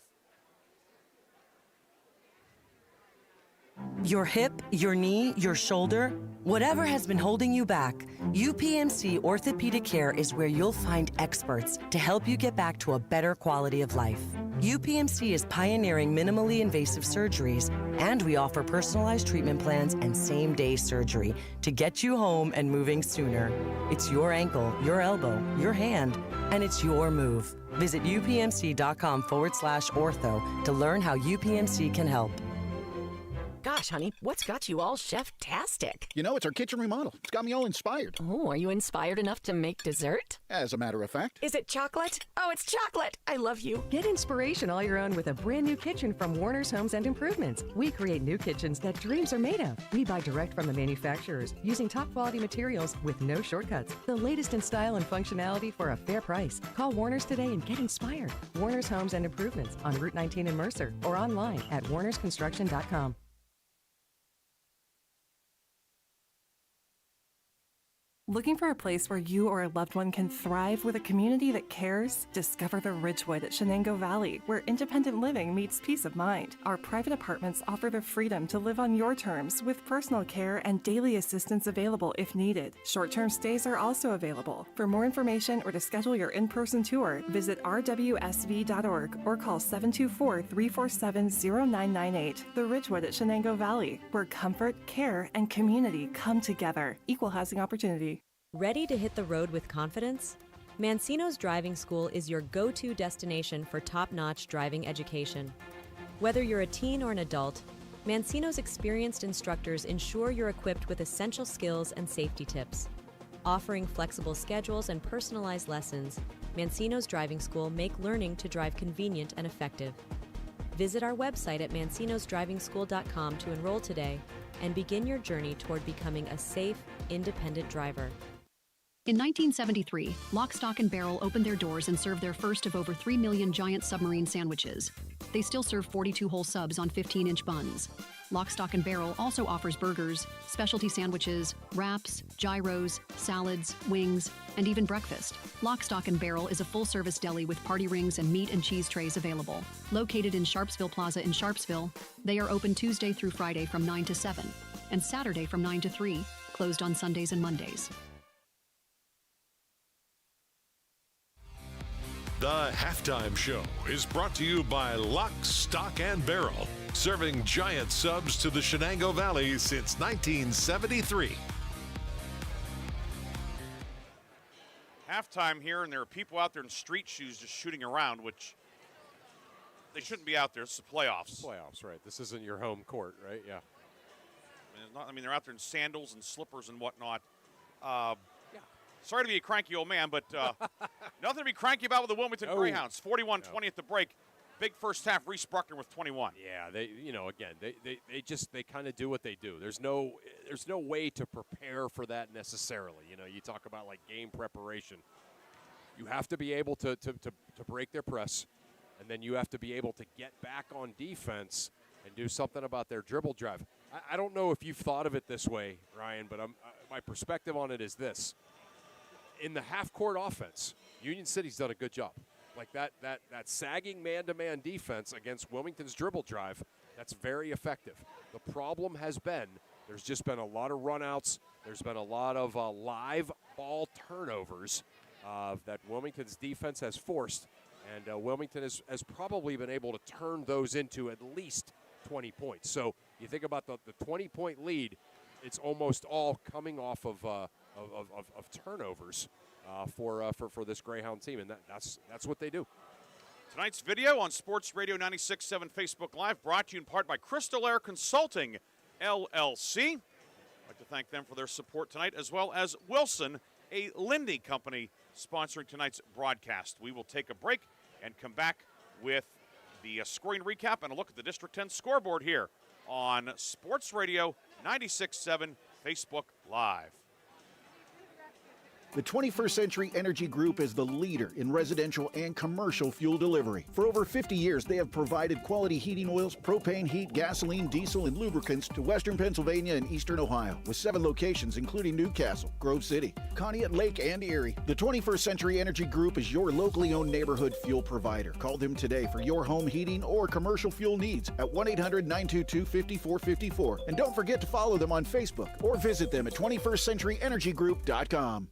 Your hip, your knee, your shoulder, whatever has been holding you back, UPMC Orthopedic Care is where you'll find experts to help you get back to a better quality of life. UPMC is pioneering minimally invasive surgeries, and we offer personalized treatment plans and same-day surgery to get you home and moving sooner. It's your ankle, your elbow, your hand, and it's your move. Visit upmc.com/ortho to learn how UPMC can help. Gosh, honey, what's got you all chef-tastic? You know, it's our kitchen remodel. It's got me all inspired. Oh, are you inspired enough to make dessert? As a matter of fact. Is it chocolate? Oh, it's chocolate. I love you. Get inspiration all your own with a brand new kitchen from Warner's Homes and Improvements. We create new kitchens that dreams are made of. We buy direct from the manufacturers using top quality materials with no shortcuts. The latest in style and functionality for a fair price. Call Warner's today and get inspired. Warner's Homes and Improvements on Route 19 in Mercer or online at warnersconstruction.com. Looking for a place where you or a loved one can thrive with a community that cares? Discover the Ridgewood at Shenango Valley, where independent living meets peace of mind. Our private apartments offer the freedom to live on your terms with personal care and daily assistance available if needed. Short-term stays are also available. For more information or to schedule your in-person tour, visit rwsv.org or call 724-347-0998. The Ridgewood at Shenango Valley, where comfort, care, and community come together. Equal housing opportunity. Ready to hit the road with confidence? Mancino's Driving School is your go-to destination for top-notch driving education. Whether you're a teen or an adult, Mancino's experienced instructors ensure you're equipped with essential skills and safety tips. Offering flexible schedules and personalized lessons, Mancino's Driving School make learning to drive convenient and effective. Visit our website at mancinosdrivingschool.com to enroll today and begin your journey toward becoming a safe, independent driver. In 1973, Lock, Stock, and Barrel opened their doors and served their first of over 3 million giant submarine sandwiches. They still serve 42-hole subs on 15-inch buns. Lock, Stock, and Barrel also offers burgers, specialty sandwiches, wraps, gyros, salads, wings, and even breakfast. Lock, Stock, and Barrel is a full-service deli with party rings and meat and cheese trays available. Located in Sharpsville Plaza in Sharpsville, they are open Tuesday through Friday from 9 to 7, and Saturday from 9 to 3, closed on Sundays and Mondays. The Halftime Show is brought to you by Lock, Stock, and Barrel, serving giant subs to the Shenango Valley since 1973. Halftime here, and there are people out there in street shoes just shooting around, which they shouldn't be out there. It's the playoffs. Playoffs, right. This isn't your home court, right? Yeah. I mean, they're out there in sandals and slippers and whatnot. Sorry to be a cranky old man, but nothing to be cranky about with the Wilmington Greyhounds. 41-20 at the break. Big first half. Reese Bruckner with 21. Yeah, they kind of do what they do. There's no way to prepare for that necessarily. You talk about like game preparation. You have to be able to break their press, and then you have to be able to get back on defense and do something about their dribble drive. I don't know if you've thought of it this way, Ryan, but my perspective on it is this. In the half-court offense, Union City's done a good job. Like that sagging man-to-man defense against Wilmington's dribble drive, that's very effective. The problem has been there's just been a lot of runouts. There's been a lot of live ball turnovers that Wilmington's defense has forced, and Wilmington has probably been able to turn those into at least 20 points. So you think about the 20-point lead, it's almost all coming off of turnovers. for this Greyhound team, and that's what they do. Tonight's video on Sports Radio 96.7 Facebook Live, brought to you in part by Crystal Air Consulting, LLC. I'd like to thank them for their support tonight, as well as Wilson, a Lindy company, sponsoring tonight's broadcast. We will take a break and come back with the scoring recap and a look at the District 10 scoreboard here on Sports Radio 96.7 Facebook Live. The 21st Century Energy Group is the leader in residential and commercial fuel delivery. For over 50 years, they have provided quality heating oils, propane, heat, gasoline, diesel, and lubricants to western Pennsylvania and eastern Ohio, with 7 locations including Newcastle, Grove City, Conneaut Lake, and Erie. The 21st Century Energy Group is your locally owned neighborhood fuel provider. Call them today for your home heating or commercial fuel needs at 1-800-922-5454. And don't forget to follow them on Facebook or visit them at 21stcenturyenergygroup.com.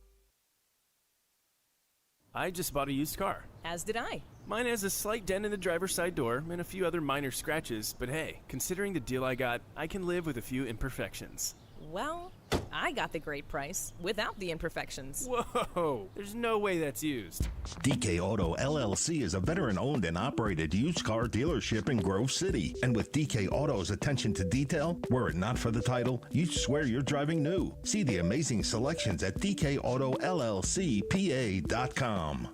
I just bought a used car. As did I. Mine has a slight dent in the driver's side door and a few other minor scratches, but hey, considering the deal I got, I can live with a few imperfections. Well, I got the great price without the imperfections. Whoa, there's no way that's used. DK Auto LLC is a veteran-owned and operated used car dealership in Grove City. And with DK Auto's attention to detail, were it not for the title, you'd swear you're driving new. See the amazing selections at DKAutoLLCPA.com.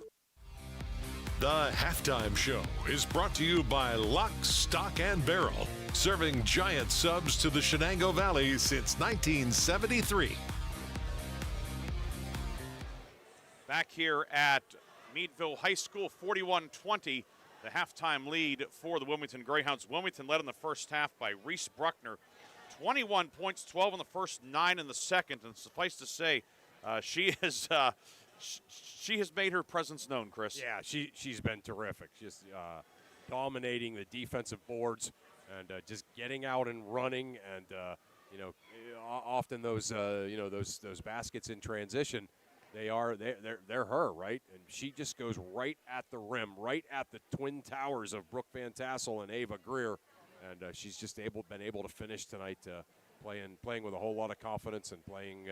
The Halftime Show is brought to you by Lock, Stock, and Barrel, serving giant subs to the Shenango Valley since 1973. Back here at Meadville High School, 41-20, the halftime lead for the Wilmington Greyhounds. Wilmington led in the first half by Reese Bruckner, 21 points, 12 in the first, 9 in the second, and suffice to say, she has made her presence known, Chris. Yeah, she's been terrific. Just dominating the defensive boards and just getting out and running, and often those those baskets in transition, they're her, right? And she just goes right at the rim, right at the twin towers of Brooke Van Tassel and Ava Greer, and she's just been able to finish tonight, playing with a whole lot of confidence and playing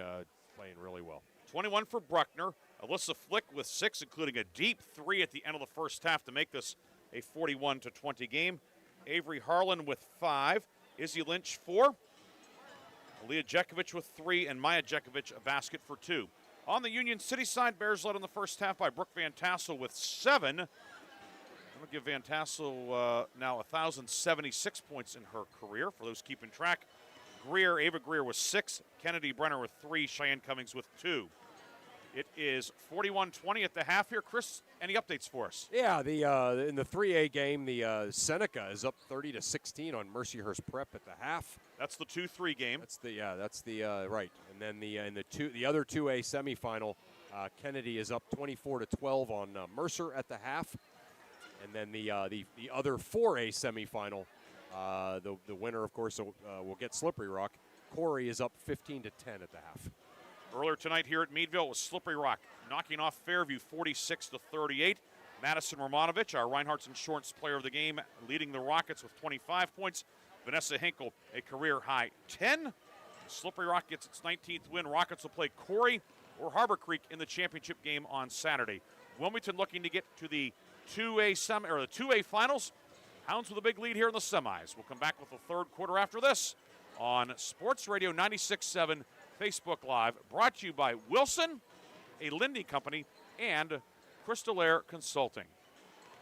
really well. 21 for Bruckner. Alyssa Flick with 6, including a deep 3 at the end of the first half to make this a 41-20 game. Avery Harlan with 5. Izzy Lynch 4. Aaliyah Jekovic with 3, and Maya Jekovic a basket for 2. On the Union City side, Bears led in the first half by Brooke Van Tassel with 7. I'm going to give Van Tassel now 1,076 points in her career, for those keeping track. Ava Greer with 6, Kennedy Brenner with 3, Cheyenne Cummings with 2. It is 41-20 at the half here. Chris, any updates for us? Yeah, in the 3A game, the Seneca is up 30-16 on Mercyhurst Prep at the half. That's the 2-3 game. That's the right. And then in the other 2A semifinal, Kennedy is up 24-12 on Mercer at the half. And then the other 4A semifinal, the winner, of course, will get Slippery Rock. Corey is up 15-10 at the half. Earlier tonight here at Meadville was Slippery Rock knocking off Fairview 46-38. Madison Romanovich, our Reinhardt's Insurance Player of the Game, leading the Rockets with 25 points. Vanessa Hinkle, a career-high 10. Slippery Rock gets its 19th win. Rockets will play Corey or Harbor Creek in the championship game on Saturday. Wilmington looking to get to the 2A finals. Hounds with a big lead here in the semis. We'll come back with the third quarter after this on Sports Radio 96.7 Facebook Live, brought to you by Wilson, a Lindy company, and Crystal Air Consulting.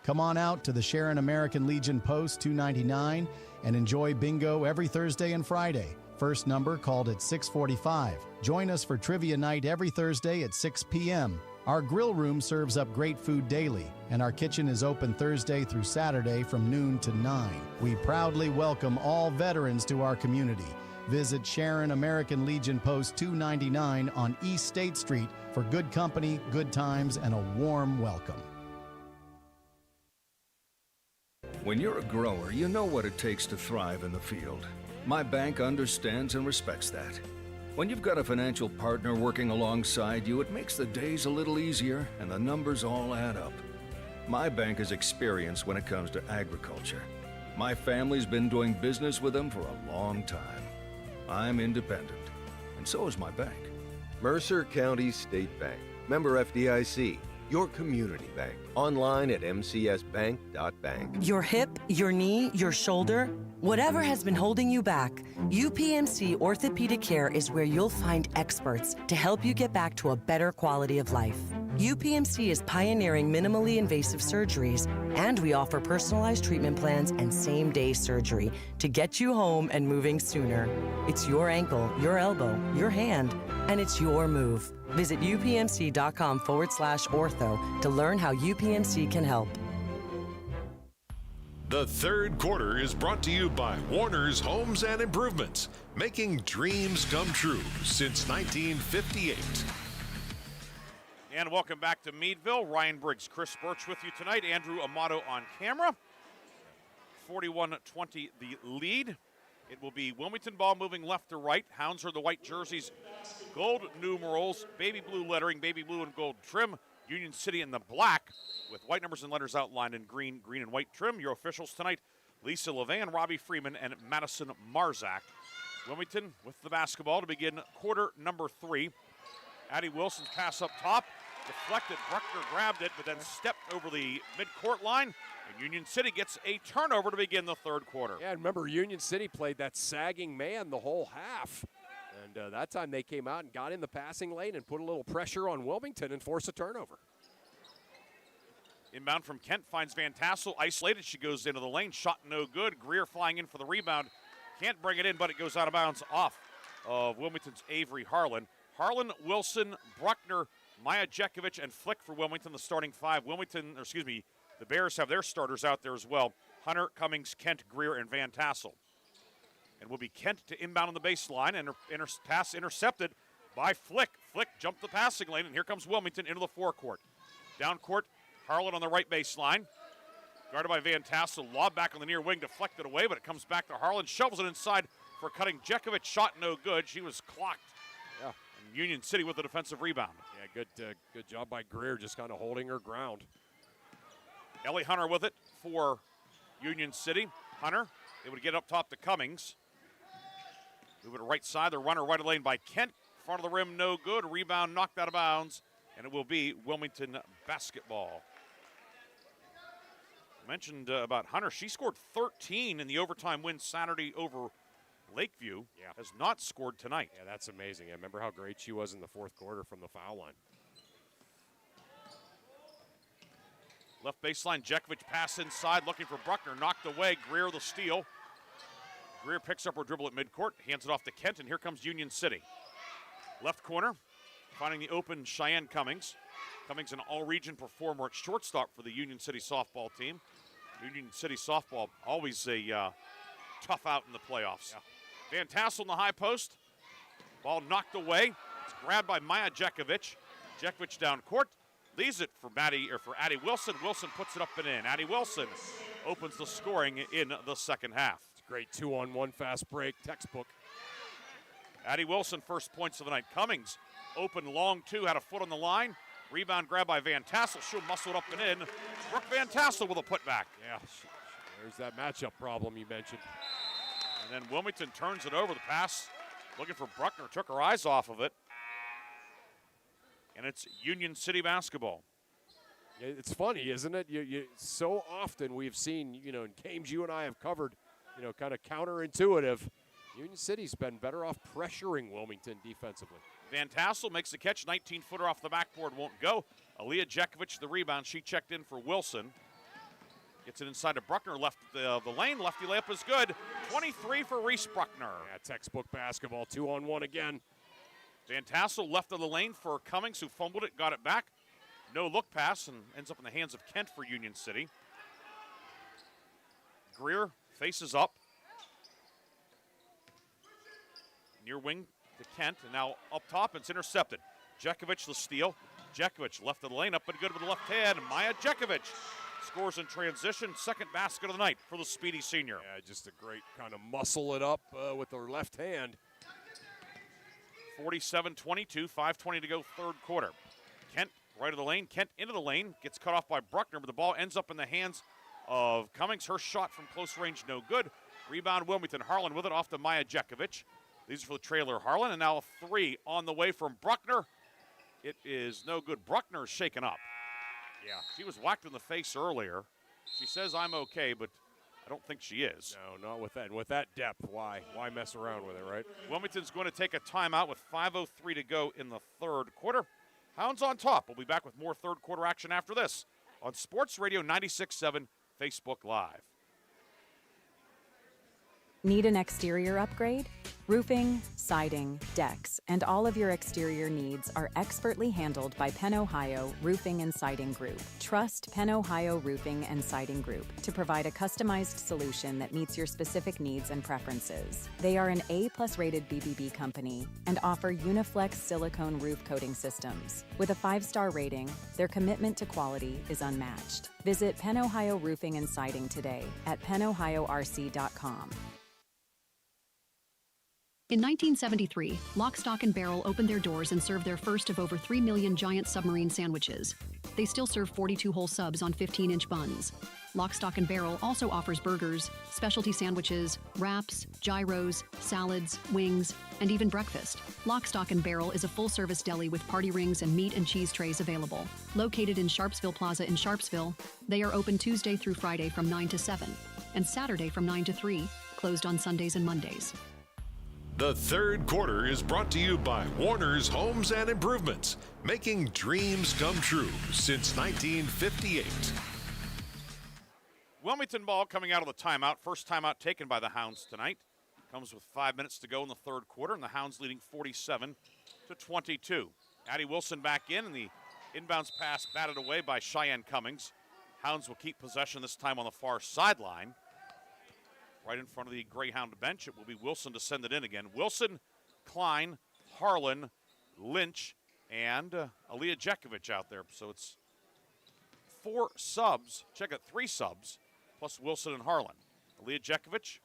Come on out to the Sharon American Legion Post 299 and enjoy bingo every Thursday and Friday. First number called at 6:45. Join us for trivia night every Thursday at 6 p.m. Our grill room serves up great food daily, and our kitchen is open Thursday through Saturday from noon to 9. We proudly welcome all veterans to our community. Visit Sharon American Legion Post 299 on East State Street for good company, good times, and a warm welcome. When you're a grower, you know what it takes to thrive in the field. My bank understands and respects that. When you've got a financial partner working alongside you, it makes the days a little easier and the numbers all add up. My bank is experienced when it comes to agriculture. My family's been doing business with them for a long time. I'm independent, and so is my bank. Mercer County State Bank, Member FDIC. Your community bank. Online at mcsbank.bank. Your hip, your knee, your shoulder, whatever has been holding you back, UPMC Orthopedic Care is where you'll find experts to help you get back to a better quality of life. UPMC is pioneering minimally invasive surgeries, and we offer personalized treatment plans and same-day surgery to get you home and moving sooner. It's your ankle, your elbow, your hand, and it's your move. Visit upmc.com/ortho to learn how UPMC can help. The third quarter is brought to you by Warner's Homes and Improvements, making dreams come true since 1958. And welcome back to Meadville. Ryan Briggs, Chris Burtch with you tonight. Andrew Amato on camera. 41-20 the lead. It will be Wilmington ball moving left to right. Hounds are the white jerseys, gold numerals, baby blue lettering, baby blue and gold trim. Union City in the black with white numbers and letters outlined in green and white trim. Your officials tonight, Lisa Levan, Robbie Freeman, and Madison Marzak. Wilmington with the basketball to begin quarter number 3. Addie Wilson's pass up top, deflected. Bruckner grabbed it, but then stepped over the midcourt line. And Union City gets a turnover to begin the third quarter. Yeah, remember Union City played that sagging man the whole half. And that time they came out and got in the passing lane and put a little pressure on Wilmington and force a turnover. Inbound from Kent finds Van Tassel isolated. She goes into the lane. Shot no good. Greer flying in for the rebound. Can't bring it in, but it goes out of bounds off of Wilmington's Avery Harlan. Harlan, Wilson, Bruckner, Maya Jekovic, and Flick for Wilmington, the starting 5. The Bears have their starters out there as well. Hunter, Cummings, Kent, Greer, and Van Tassel. And will be Kent to inbound on the baseline, and pass intercepted by Flick. Flick jumped the passing lane, and here comes Wilmington into the forecourt. Down court, Harlan on the right baseline. Guarded by Van Tassel. Lob back on the near wing, deflected away, but it comes back to Harlan. Shovels it inside for cutting. Jekovic. Shot no good. She was clocked. Yeah. And Union City with the defensive rebound. Yeah, good job by Greer, just kind of holding her ground. Ellie Hunter with it for Union City. Hunter, they would get up top to Cummings. Move it to right side. The runner right of lane by Kent. Front of the rim, no good. Rebound knocked out of bounds, and it will be Wilmington basketball. I mentioned about Hunter. She scored 13 in the overtime win Saturday over Lakeview. Yeah. Has not scored tonight. Yeah, that's amazing. I remember how great she was in the fourth quarter from the foul line. Left baseline, Jekovic pass inside, looking for Bruckner, knocked away. Greer the steal. Greer picks up her dribble at midcourt, hands it off to Kent, and here comes Union City. Left corner, finding the open Cheyenne Cummings. Cummings, an all-region performer at shortstop for the Union City softball team. Union City softball, always a tough out in the playoffs. Yeah. Van Tassel in the high post. Ball knocked away. It's grabbed by Maya Jekovic. Jekovic down court. Leaves it for Addie Wilson. Wilson puts it up and in. Addie Wilson opens the scoring in the second half. It's a great 2-on-1 fast break, textbook. Addie Wilson, first points of the night. Cummings, open long two, had a foot on the line. Rebound grab by Van Tassel. She'll muscle it up and in. Brooke Van Tassel with a putback. Yeah, there's that matchup problem you mentioned. And then Wilmington turns it over. The pass, looking for Bruckner, took her eyes off of it. And it's Union City basketball. It's funny, isn't it? So often we've seen, in games you and I have covered, kind of counterintuitive. Union City's been better off pressuring Wilmington defensively. Van Tassel makes the catch, 19-footer off the backboard, won't go. Aaliyah Jekovic, the rebound. She checked in for Wilson. Gets it inside to Bruckner, left the lane. Lefty layup is good. 23 for Reese Bruckner. Yeah, textbook basketball, 2-on-1 again. Van Tassel left of the lane for Cummings, who fumbled it, got it back. No look pass, and ends up in the hands of Kent for Union City. Greer faces up. Near wing to Kent, and now up top, it's intercepted. Jekovic the steal. Jekovic left of the lane, up and good with the left hand. Maya Jekovic scores in transition. Second basket of the night for the speedy senior. Yeah, just a great kind of muscle it up with her left hand. 47-22, 5:20 to go, third quarter. Kent right of the lane. Kent into the lane, gets cut off by Bruckner, but the ball ends up in the hands of Cummings. Her shot from close range, no good. Rebound Wilmington. Harlan with it off to Maya Jekovic. These are for the trailer Harlan, and now a three on the way from Bruckner. It is no good. Bruckner's shaken up. Yeah, she was whacked in the face earlier. She says, I'm okay, but I don't think she is. No, not with that. With that depth, why? Why mess around with it, right? Wilmington's going to take a timeout with 5:03 to go in the third quarter. Hounds on top. We'll be back with more third quarter action after this on Sports Radio 96.7 Facebook Live. Need an exterior upgrade? Roofing, siding, decks, and all of your exterior needs are expertly handled by Penn Ohio Roofing and Siding Group. Trust Penn Ohio Roofing and Siding Group to provide a customized solution that meets your specific needs and preferences. They are an A+ rated BBB company and offer Uniflex silicone roof coating systems. With a 5-star rating, their commitment to quality is unmatched. Visit Penn Ohio Roofing and Siding today at pennohiorc.com. In 1973, Lock, Stock, and Barrel opened their doors and served their first of over 3 million giant submarine sandwiches. They still serve 42-hole subs on 15-inch buns. Lock, Stock, and Barrel also offers burgers, specialty sandwiches, wraps, gyros, salads, wings, and even breakfast. Lock, Stock, and Barrel is a full-service deli with party rings and meat and cheese trays available. Located in Sharpsville Plaza in Sharpsville, they are open Tuesday through Friday from 9 to 7, and Saturday from 9 to 3, closed on Sundays and Mondays. The third quarter is brought to you by Warner's Homes and Improvements, making dreams come true since 1958. Wilmington ball coming out of the timeout. First timeout taken by the Hounds tonight. Comes with 5 minutes to go in the third quarter, and the Hounds leading 47-22. Addie Wilson back in, and the inbounds pass batted away by Cheyenne Cummings. Hounds will keep possession this time on the far sideline. Right in front of the Greyhound bench, it will be Wilson to send it in again. Wilson, Klein, Harlan, Lynch, and Aaliyah Jekovic out there. So it's 4 subs, check it, 3 subs, plus Wilson and Harlan. Aaliyah Jekovic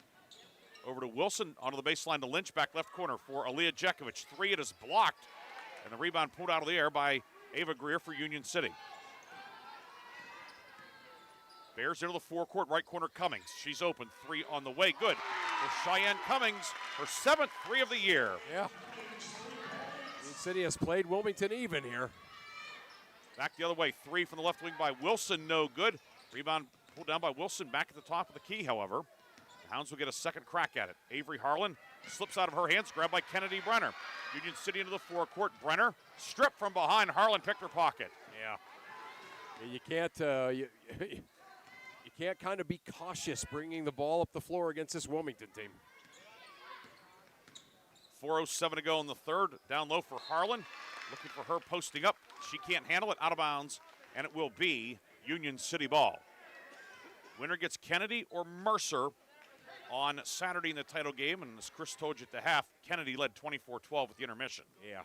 over to Wilson, onto the baseline to Lynch, back left corner for Aaliyah Jekovic. 3, it is blocked, and the rebound pulled out of the air by Ava Greer for Union City. Bears into the forecourt, right corner Cummings. She's open, 3 on the way, good. For Cheyenne Cummings, her 7th 3 of the year. Yeah. Union City has played Wilmington even here. Back the other way, 3 from the left wing by Wilson, no good. Rebound pulled down by Wilson, back at the top of the key, however. The Hounds will get a second crack at it. Avery Harlan slips out of her hands, grabbed by Kennedy Brenner. Union City into the forecourt, Brenner stripped from behind, Harlan picked her pocket. Yeah. You can't, you can't kind of be cautious bringing the ball up the floor against this Wilmington team. 4:07 to go in the third. Down low for Harlan. Looking for her posting up. She can't handle it. Out of bounds. And it will be Union City ball. Winner gets Kennedy or Mercer on Saturday in the title game. And as Chris told you at the half, Kennedy led 24-12 with the intermission. Yeah.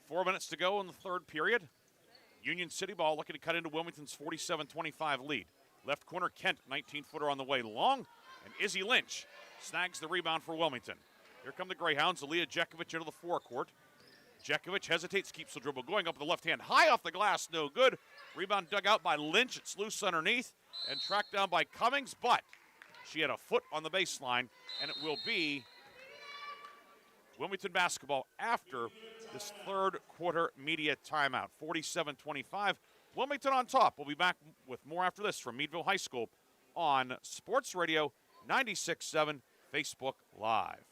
4 minutes to go in the third period. Union City ball looking to cut into Wilmington's 47-25 lead. Left corner, Kent, 19-footer on the way long. And Izzy Lynch snags the rebound for Wilmington. Here come the Greyhounds. Aaliyah Jekovic into the forecourt. Jekovic hesitates, keeps the dribble going up with the left hand. High off the glass, no good. Rebound dug out by Lynch. It's loose underneath and tracked down by Cummings, but she had a foot on the baseline, and it will be Wilmington basketball after this third quarter media timeout. 47-25. Wilmington on top. We'll be back with more after this from Meadville High School on Sports Radio 96.7 Facebook Live.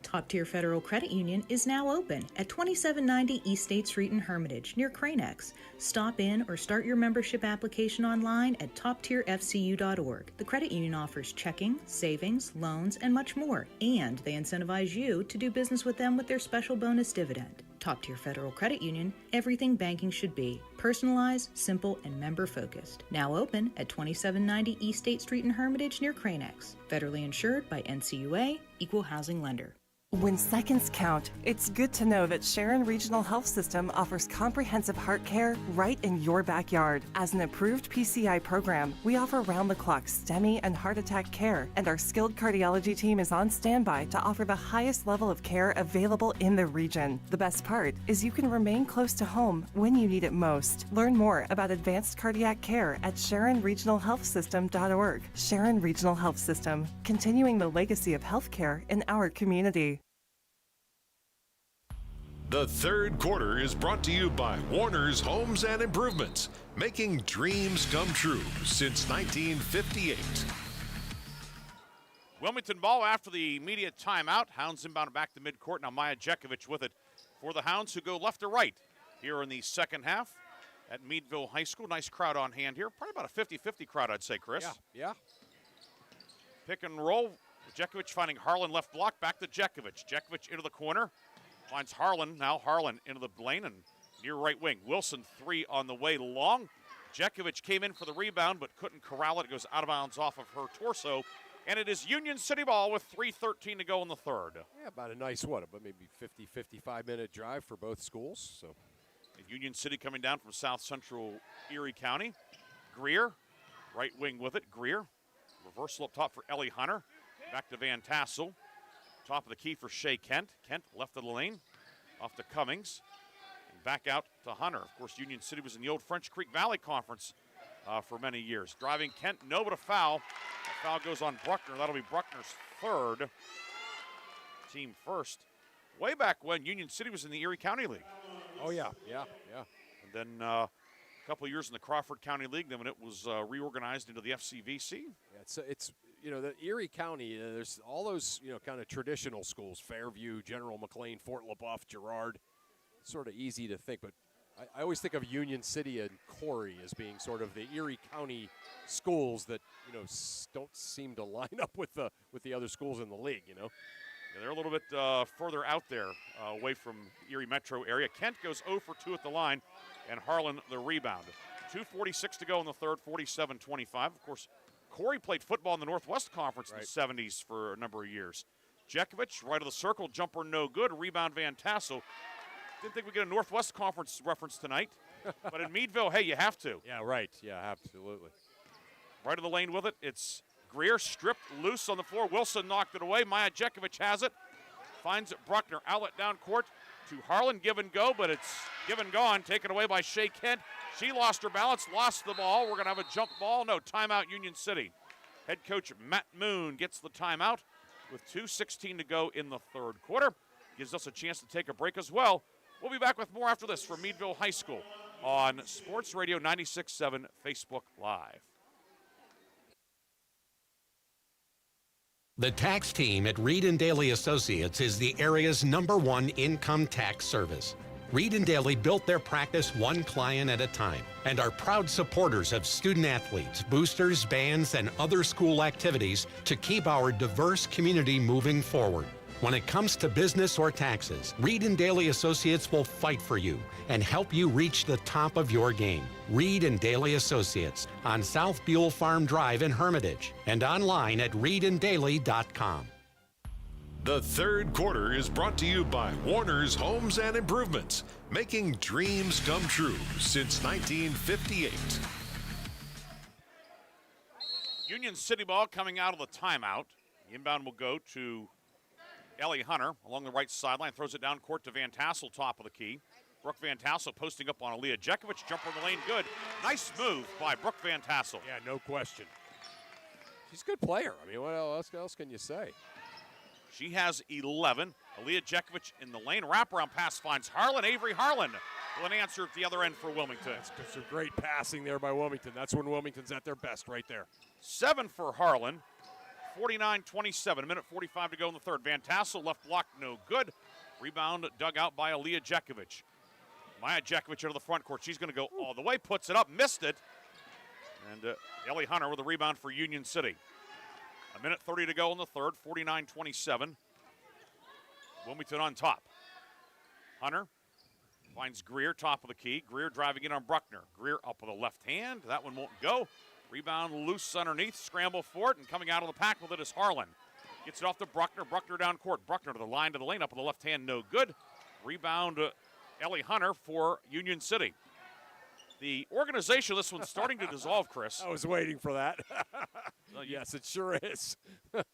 Top Tier Federal Credit Union is now open at 2790 East State Street in Hermitage, near Cranex. Stop in or start your membership application online at toptierfcu.org. The credit union offers checking, savings, loans, and much more, and they incentivize you to do business with them with their special bonus dividend. Top Tier Federal Credit Union, everything banking should be. Personalized, simple, and member-focused. Now open at 2790 East State Street in Hermitage, near Cranex. Federally insured by NCUA, Equal Housing Lender. When seconds count, it's good to know that Sharon Regional Health System offers comprehensive heart care right in your backyard. As an approved PCI program, we offer round-the-clock STEMI and heart attack care, and our skilled cardiology team is on standby to offer the highest level of care available in the region. The best part is you can remain close to home when you need it most. Learn more about advanced cardiac care at SharonRegionalHealthSystem.org. Sharon Regional Health System, continuing the legacy of healthcare in our community. The third quarter is brought to you by Warner's Homes and Improvements, making dreams come true since 1958. Wilmington ball after the immediate timeout. Hounds inbound back to midcourt. Now Maya Jekovic with it for the Hounds, who go left to right here in the second half at Meadville High School. Nice crowd on hand here. Probably about a 50-50 crowd, I'd say, Chris. Yeah. Pick and roll. Jekovic finding Harlan left block. Back to Jekovic. Jekovic into the corner. Finds Harlan. Now Harlan into the lane and near right wing. Wilson 3 on the way long. Jekovic came in for the rebound but couldn't corral it. It goes out of bounds off of her torso. And it is Union City ball with 3:13 to go in the third. Yeah, about a nice but maybe 50, 55-minute drive for both schools. So, Union City coming down from South Central Erie County. Greer, right wing with it. Greer, reversal up top for Ellie Hunter. Back to Van Tassel. Top of the key for Shea Kent. Kent left of the lane, off to Cummings. And back out to Hunter. Of course, Union City was in the old French Creek Valley Conference for many years. Driving Kent, no, but a foul. A foul goes on Bruckner. That'll be Bruckner's third. Team first. Way back when Union City was in the Erie County League. Oh, yeah. And then a couple of years in the Crawford County League, then when it was reorganized into the FCVC. Yeah, it's the Erie County, there's all those, kind of traditional schools, Fairview, General McLean, Fort LaBeouf, Girard. It's sort of easy to think, but I always think of Union City and Corey as being sort of the Erie County schools that, don't seem to line up with the other schools in the league, Yeah, they're a little bit further out there, away from Erie metro area. Kent goes 0 for 2 at the line, and Harlan the rebound. 2:46 to go in the third, 47-25. Of course, Corey played football in the Northwest Conference in the 70s for a number of years. Jekovic, right of the circle, jumper no good. Rebound Van Tassel. Didn't think we'd get a Northwest Conference reference tonight, but in Meadville, hey, you have to. Yeah, right. Yeah, absolutely. Right of the lane with it. It's Greer stripped loose on the floor. Wilson knocked it away. Maya Jekovic has it. Finds it. Bruckner. Outlet down court to Harlan. Give and go, but it's give and gone. Taken away by Shea Kent. She lost her balance, lost the ball. We're going to have a jump ball. No, timeout Union City. Head coach Matt Moon gets the timeout with 2:16 to go in the third quarter. Gives us a chance to take a break as well. We'll be back with more after this from Meadville High School on Sports Radio 96.7 Facebook Live. The tax team at Reed & Daly Associates is the area's #1 income tax service. Reed & Daly built their practice one client at a time and are proud supporters of student athletes, boosters, bands, and other school activities to keep our diverse community moving forward. When it comes to business or taxes, Reed & Daly Associates will fight for you and help you reach the top of your game. Reed & Daly Associates on South Buell Farm Drive in Hermitage and online at reedanddaly.com. The third quarter is brought to you by Warner's Homes and Improvements, making dreams come true since 1958. Union City ball coming out of the timeout. The inbound will go to Ellie Hunter along the right sideline, throws it down court to Van Tassel, top of the key. Brooke Van Tassel posting up on Aaliyah Jekovic, jumper in the lane, good. Nice move by Brooke Van Tassel. Yeah, no question. She's a good player. I mean, what else can you say? She has 11. Aaliyah Jekovic in the lane. Wraparound pass finds Harlan. Avery Harlan will an answer at the other end for Wilmington. That's some great passing there by Wilmington. That's when Wilmington's at their best right there. 7 for Harlan. 49-27, a minute 45 to go in the third. Van Tassel left block, no good. Rebound dug out by Aaliyah Jekovic. Maya Jekovic into the front court. She's going to go all the way, puts it up, missed it. And Ellie Hunter with a rebound for Union City. A minute 30 to go in the third, 49-27. Wilmington on top. Hunter finds Greer, top of the key. Greer driving in on Bruckner. Greer up with the left hand. That one won't go. Rebound loose underneath, scramble for it, and coming out of the pack with it is Harlan. Gets it off to Bruckner. Bruckner down court. Bruckner to the line, to the lane, up with the left hand, no good. Rebound, Ellie Hunter for Union City. The organization of this one's starting to dissolve, Chris. I was waiting for that. Yes, it sure is. A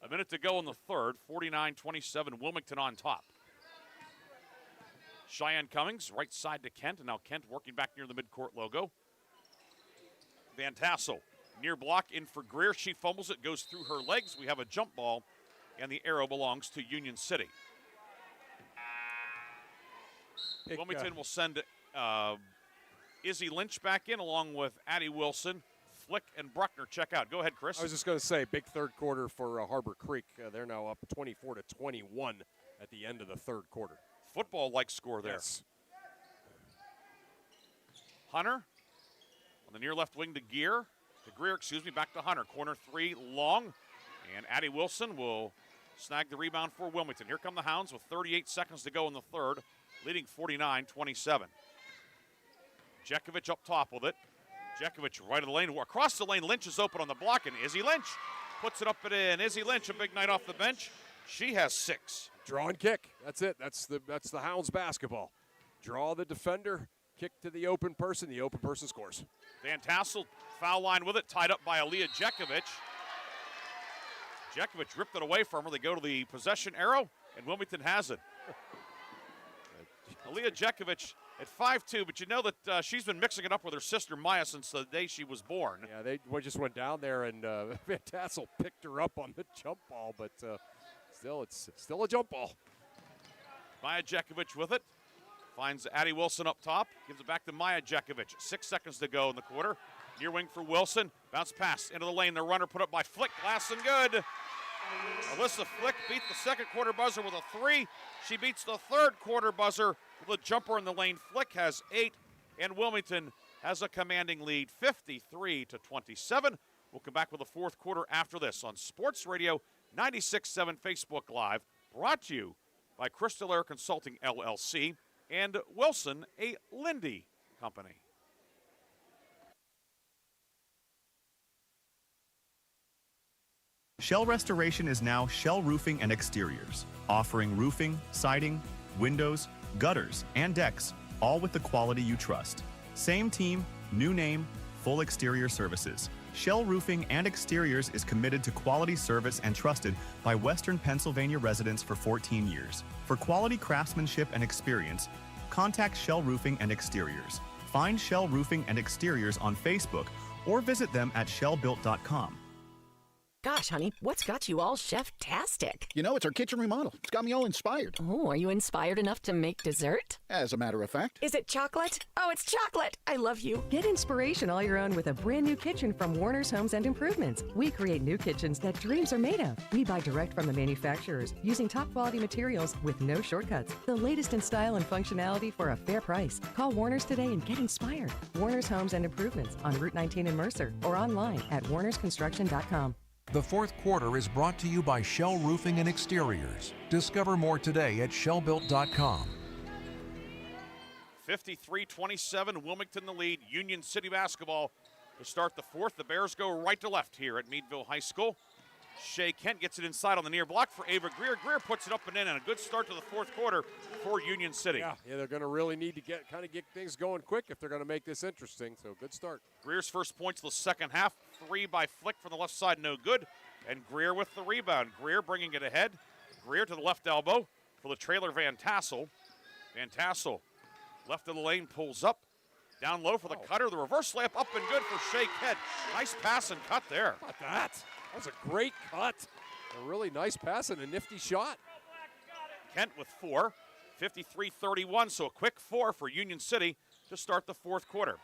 minute to go in the third, 49-27, Wilmington on top. Cheyenne Cummings, right side to Kent, and now Kent working back near the midcourt logo. Van Tassel, near block, in for Greer. She fumbles it, goes through her legs. We have a jump ball, and the arrow belongs to Union City. Wilmington will send Izzy Lynch back in along with Addie Wilson. Flick and Bruckner check out. Go ahead, Chris. I was just going to say, big third quarter for Harbor Creek. They're now up 24-21 at the end of the third quarter. Football-like score there. Yes. Hunter on the near left wing to Greer, back to Hunter. Corner three, long. And Addie Wilson will snag the rebound for Wilmington. Here come the Hounds with 38 seconds to go in the third, leading 49-27. Jekovic up top with it. Jekovic right of the lane. Across the lane, Lynch is open on the block, and Izzy Lynch puts it up and in. Izzy Lynch, a big night off the bench. She has 6. Draw and kick. That's it. That's the Hounds basketball. Draw the defender, kick to the open person scores. Van Tassel foul line with it, tied up by Aaliyah Jekovic. Jekovic ripped it away from her. They go to the possession arrow, and Wilmington has it. Aaliyah Jekovic at 5'2", but you know that she's been mixing it up with her sister Maya since the day she was born. Yeah, they just went down there, and Van Tassel picked her up on the jump ball, but it's still a jump ball. Maya Jekovic with it. Finds Addie Wilson up top. Gives it back to Maya Jekovic. 6 seconds to go in the quarter. Near wing for Wilson. Bounce pass into the lane. The runner put up by Flick. Glass and good. Alyssa Flick beat the second quarter buzzer with a 3. She beats the third quarter buzzer with a jumper in the lane. Flick has 8, and Wilmington has a commanding lead, 53-27. We'll come back with the fourth quarter after this on Sports Radio 96.7 Facebook Live, brought to you by Crystal Air Consulting, LLC, and Wilson, a Lindy company. Shell Restoration is now Shell Roofing and Exteriors, offering roofing, siding, windows, gutters, and decks, all with the quality you trust. Same team, new name, full exterior services. Shell Roofing and Exteriors is committed to quality service and trusted by Western Pennsylvania residents for 14 years. For quality craftsmanship and experience, contact Shell Roofing and Exteriors. Find Shell Roofing and Exteriors on Facebook or visit them at shellbuilt.com. Gosh, honey, what's got you all chef-tastic? You know, it's our kitchen remodel. It's got me all inspired. Oh, are you inspired enough to make dessert? As a matter of fact. Is it chocolate? Oh, it's chocolate. I love you. Get inspiration all your own with a brand new kitchen from Warner's Homes and Improvements. We create new kitchens that dreams are made of. We buy direct from the manufacturers using top quality materials with no shortcuts. The latest in style and functionality for a fair price. Call Warner's today and get inspired. Warner's Homes and Improvements on Route 19 in Mercer or online at warnersconstruction.com. The fourth quarter is brought to you by Shell Roofing and Exteriors. Discover more today at shellbuilt.com. 53-27, Wilmington the lead. Union City basketball to start the fourth. The Bears go right to left here at Meadville High School. Shea Kent gets it inside on the near block for Ava Greer. Greer puts it up and in, and a good start to the fourth quarter for Union City. Yeah, they're going to really need to get things going quick if they're going to make this interesting, so good start. Greer's first points of the second half. 3 by Flick from the left side, no good. And Greer with the rebound. Greer bringing it ahead. Greer to the left elbow for the trailer Van Tassel. Van Tassel, left of the lane, pulls up. Down low for the cutter. The reverse layup up and good for Shea Kent. Nice pass and cut there. How about that? That was a great cut. A really nice pass and a nifty shot. Kent with 4. 53-31, so a quick 4 for Union City to start the fourth quarter.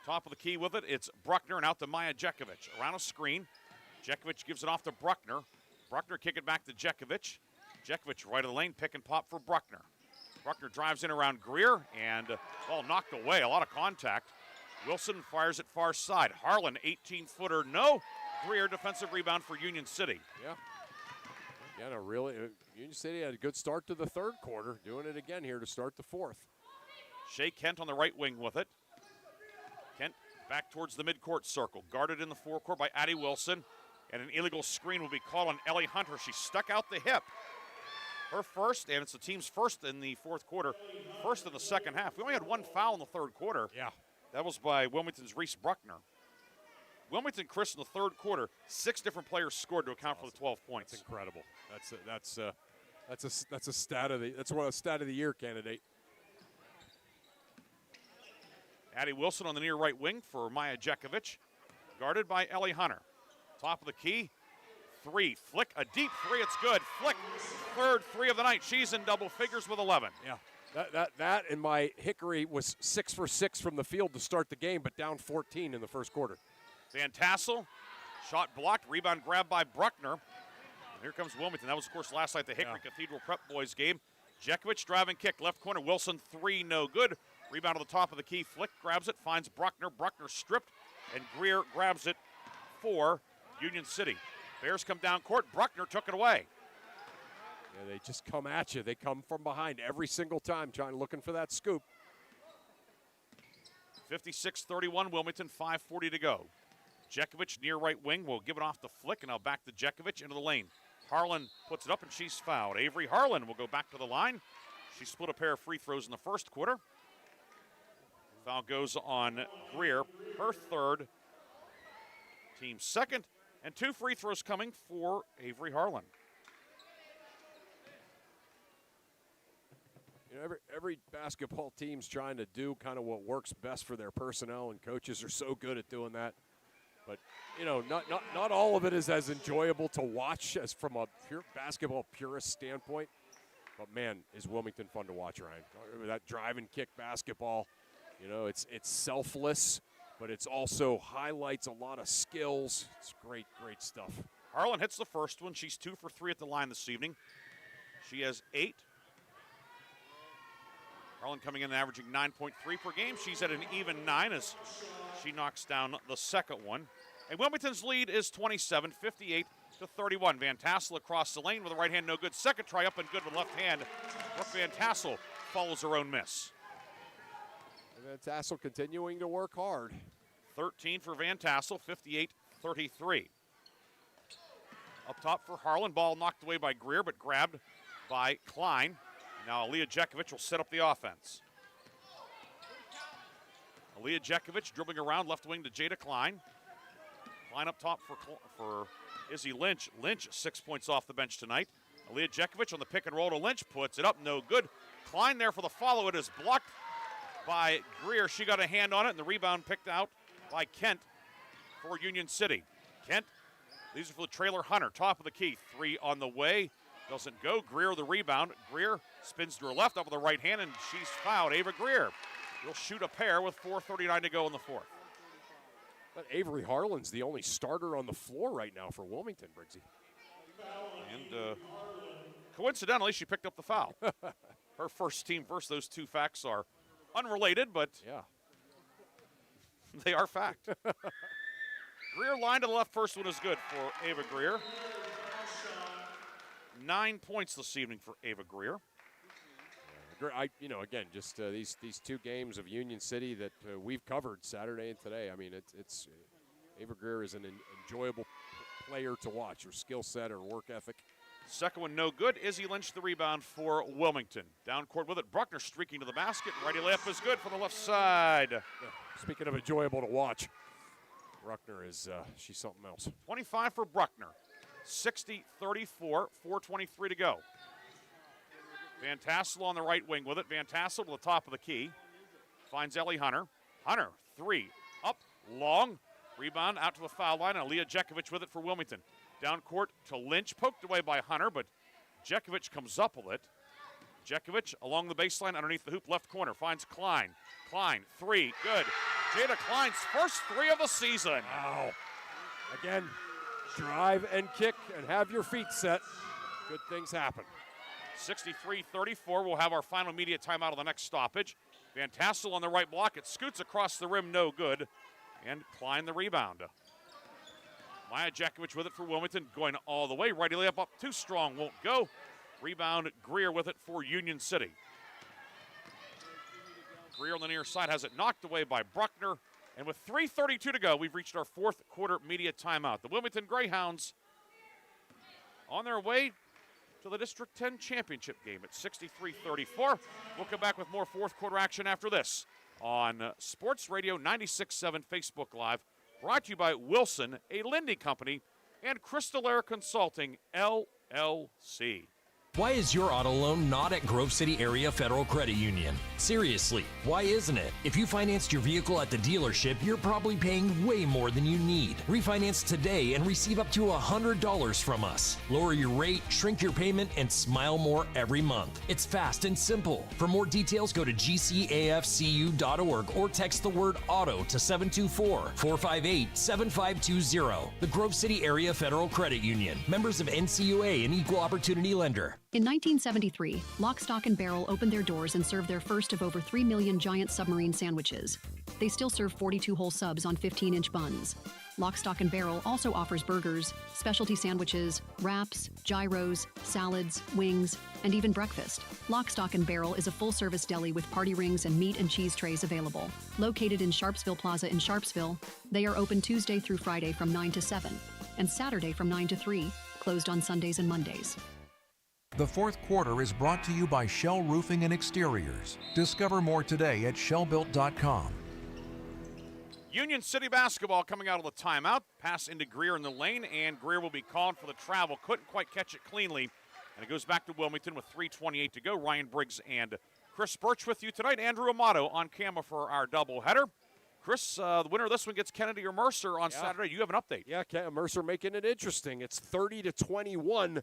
Top of the key with it, it's Bruckner and out to Maya Jekovic. Around a screen, Jekovic gives it off to Bruckner. Bruckner kick it back to Jekovic. Jekovic right of the lane, pick and pop for Bruckner. Bruckner drives in around Greer and ball knocked away, a lot of contact. Wilson fires it far side. Harlan, 18-footer, no. Greer, defensive rebound for Union City. Yeah. Yeah, no, really, Union City had a good start to the third quarter. Doing it again here to start the fourth. Shea Kent on the right wing with it. Kent back towards the midcourt circle. Guarded in the forecourt by Addie Wilson. And an illegal screen will be called on Ellie Hunter. She stuck out the hip. Her first, and it's the team's first in the fourth quarter. First in the second half. We only had one foul in the third quarter. Yeah. That was by Wilmington's Reese Bruckner. Wilmington, Chris, in the third quarter, 6 different players scored to account for the 12 points. That's incredible. That's a stat of the year candidate. Addie Wilson on the near right wing for Maya Jekovic, guarded by Ellie Hunter. Top of the key, three. Flick, a deep three. It's good. Flick, third three of the night. She's in double figures with 11. Yeah. That and my Hickory was 6 for 6 from the field to start the game, but down 14 in the first quarter. Van Tassel, shot blocked, rebound grabbed by Bruckner. And here comes Wilmington. That was, of course, last night the Hickory Cathedral Prep Boys game. Jekovic driving kick, left corner. Wilson, three, no good. Rebound to the top of the key. Flick grabs it, finds Bruckner. Bruckner stripped, and Greer grabs it for Union City. Bears come down court. Bruckner took it away. Yeah, they just come at you. They come from behind every single time, looking for that scoop. 56-31, Wilmington, 5:40 to go. Jekovic near right wing will give it off to Flick, and now back to Jekovic into the lane. Harlan puts it up, and she's fouled. Avery Harlan will go back to the line. She split a pair of free throws in the first quarter. Foul goes on Greer, her third, team second, and 2 free throws coming for Avery Harlan. You know, every basketball team's trying to do kind of what works best for their personnel, and coaches are so good at doing that. But, you know, not all of it is as enjoyable to watch as from a pure basketball purist standpoint. But, man, is Wilmington fun to watch, Ryan. That drive and kick basketball, you know, it's selfless, but it's also highlights a lot of skills. It's great stuff. Harlan hits the first one. She's 2 for 3 at the line this evening. She has 8. Harlan coming in and averaging 9.3 per game. She's at an even 9 as she knocks down the second one. And Wilmington's lead is 27, 58-31. Van Tassel across the lane with a right hand, no good. Second try up and good with left hand. Brooke Van Tassel follows her own miss. And Van Tassel continuing to work hard. 13 for Van Tassel, 58-33. Up top for Harlan, ball knocked away by Greer, but grabbed by Klein. Now Aaliyah Jekovic will set up the offense. Aaliyah Jekovic dribbling around left wing to Jada Klein. Klein up top for Izzy Lynch. Lynch 6 points off the bench tonight. Aaliyah Jekovic on the pick and roll to Lynch, puts it up, no good. Klein there for the follow. It is blocked by Greer. She got a hand on it, and the rebound picked out by Kent for Union City. Kent, these are for the trailer Hunter. Top of the key, 3 on the way. Doesn't go. Greer the rebound. Greer spins to her left up with the right hand, and she's fouled. Ava Greer will shoot a pair with 4:39 to go in the fourth. But Avery Harlan's the only starter on the floor right now for Wilmington, Briggsy. And coincidentally, she picked up the foul. Her first team first. Those two facts are unrelated, but yeah, they are fact. Greer line to the left. First one is good for Ava Greer. 9 points this evening for Ava Greer. Again, just these 2 games of Union City that we've covered Saturday and today. I mean, it's Ava Greer is an enjoyable player to watch. Her skill set, her work ethic. Second one no good. Izzy Lynch the rebound for Wilmington. Down court with it. Bruckner streaking to the basket. Righty layup is good from the left side. Yeah. Speaking of enjoyable to watch, Bruckner is she's something else. 25 for Bruckner. 60-34, 4:23 to go. Van Tassel on the right wing with it. Van Tassel to the top of the key. Finds Ellie Hunter. Hunter, 3, up, long. Rebound out to the foul line. Aaliyah Jekovic with it for Wilmington. Down court to Lynch. Poked away by Hunter, but Jekovic comes up with it. Jekovic along the baseline underneath the hoop left corner. Finds Klein. Klein, 3, good. Jada Klein's first 3 of the season. Wow. Again, drive and kick and have your feet set. Good things happen. 63-34. We'll have our final media timeout on the next stoppage. Van Tassel on the right block. It scoots across the rim, no good. And Klein the rebound. Maya Jekovic with it for Wilmington, going all the way. Righty layup up, too strong, won't go. Rebound, Greer with it for Union City. Greer on the near side has it knocked away by Bruckner. And with 3:32 to go, we've reached our fourth quarter media timeout. The Wilmington Greyhounds on their way to the District 10 championship game at 63-34. We'll come back with more fourth quarter action after this on Sports Radio 96.7 Facebook Live, brought to you by Wilson, a Lindy company, and Crystal Air Consulting, LLC. Why is your auto loan not at Grove City Area Federal Credit Union? Seriously, why isn't it? If you financed your vehicle at the dealership, you're probably paying way more than you need. Refinance today and receive up to $100 from us. Lower your rate, shrink your payment, and smile more every month. It's fast and simple. For more details, go to gcafcu.org or text the word auto to 724-458-7520. The Grove City Area Federal Credit Union. Members of NCUA and Equal Opportunity Lender. In 1973, Lock, Stock, and Barrel opened their doors and served their first of over 3 million giant submarine sandwiches. They still serve 42-hole subs on 15-inch buns. Lock, Stock, and Barrel also offers burgers, specialty sandwiches, wraps, gyros, salads, wings, and even breakfast. Lock, Stock, and Barrel is a full-service deli with party rings and meat and cheese trays available. Located in Sharpsville Plaza in Sharpsville, they are open Tuesday through Friday from 9 to 7 and Saturday from 9 to 3, closed on Sundays and Mondays. The fourth quarter is brought to you by Shell Roofing and Exteriors. Discover more today at shellbuilt.com. Union City basketball coming out of the timeout. Pass into Greer in the lane, and Greer will be called for the travel. Couldn't quite catch it cleanly, and it goes back to Wilmington with 3:28 to go. Ryan Briggs and Chris Burtch with you tonight. Andrew Amato on camera for our doubleheader. Chris, the winner of this one gets Kennedy or Mercer on Saturday. You have an update. Yeah, Mercer making it interesting. It's 30-21.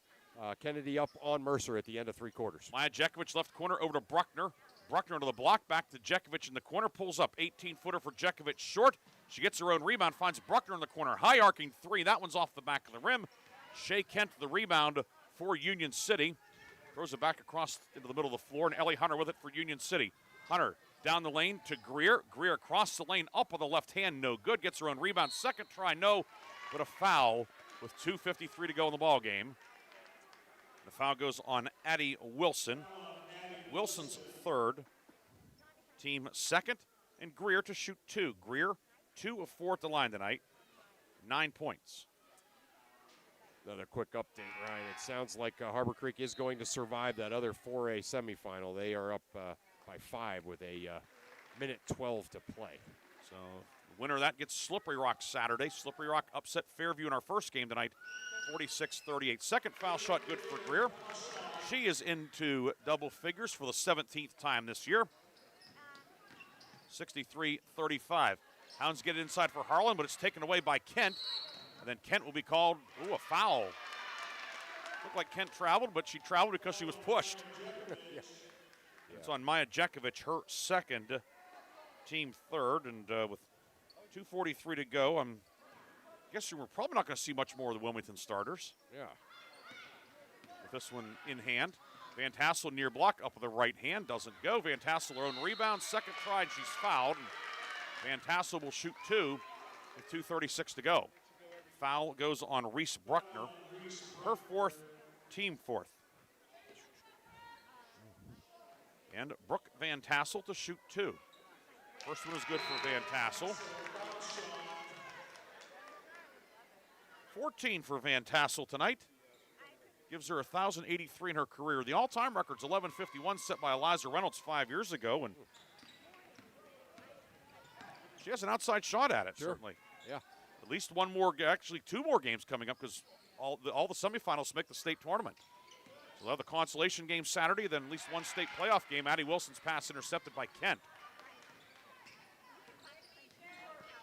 Kennedy up on Mercer at the end of three quarters. Maya Jekovic left corner over to Bruckner. Bruckner to the block, back to Jekovic in the corner, pulls up 18-footer for Jekovic short. She gets her own rebound, finds Bruckner in the corner. High arcing three, that one's off the back of the rim. Shea Kent the rebound for Union City. Throws it back across into the middle of the floor, and Ellie Hunter with it for Union City. Hunter down the lane to Greer. Greer across the lane, up with the left hand, no good. Gets her own rebound, second try, no, but a foul with 2:53 to go in the ball game. The foul goes on Addie Wilson. Wilson's third, team second, and Greer to shoot two. Greer, 2 of 4 at the line tonight, 9 points. Another quick update, Ryan. It sounds like Harbor Creek is going to survive that other 4A semifinal. They are up by 5 with a minute 12 to play. So the winner of that gets Slippery Rock Saturday. Slippery Rock upset Fairview in our first game tonight, 46-38. Second foul shot good for Greer. She is into double figures for the 17th time this year. 63-35. Hounds get it inside for Harlan, but it's taken away by Kent. And then Kent will be called, a foul. Looked like Kent traveled, but she traveled because she was pushed. Yeah. It's on Maya Jekovic, her second, team third, and with 2:43 to go, I guess we're probably not going to see much more of the Wilmington starters. Yeah. With this one in hand. Van Tassel near block, up with the right hand, doesn't go. Van Tassel her own rebound, second try, and she's fouled. And Van Tassel will shoot two with 2:36 to go. Foul goes on Reese Bruckner, her fourth, team fourth. And Brooke Van Tassel to shoot two. First one is good for Van Tassel. 14 for Van Tassel tonight. Gives her 1,083 in her career. The all-time record's 1151 set by Eliza Reynolds 5 years ago. And she has an outside shot at it, certainly. Yeah. At least one more, actually 2 more games coming up because all the semifinals make the state tournament. So they'll have the consolation game Saturday, then at least one state playoff game. Addie Wilson's pass intercepted by Kent.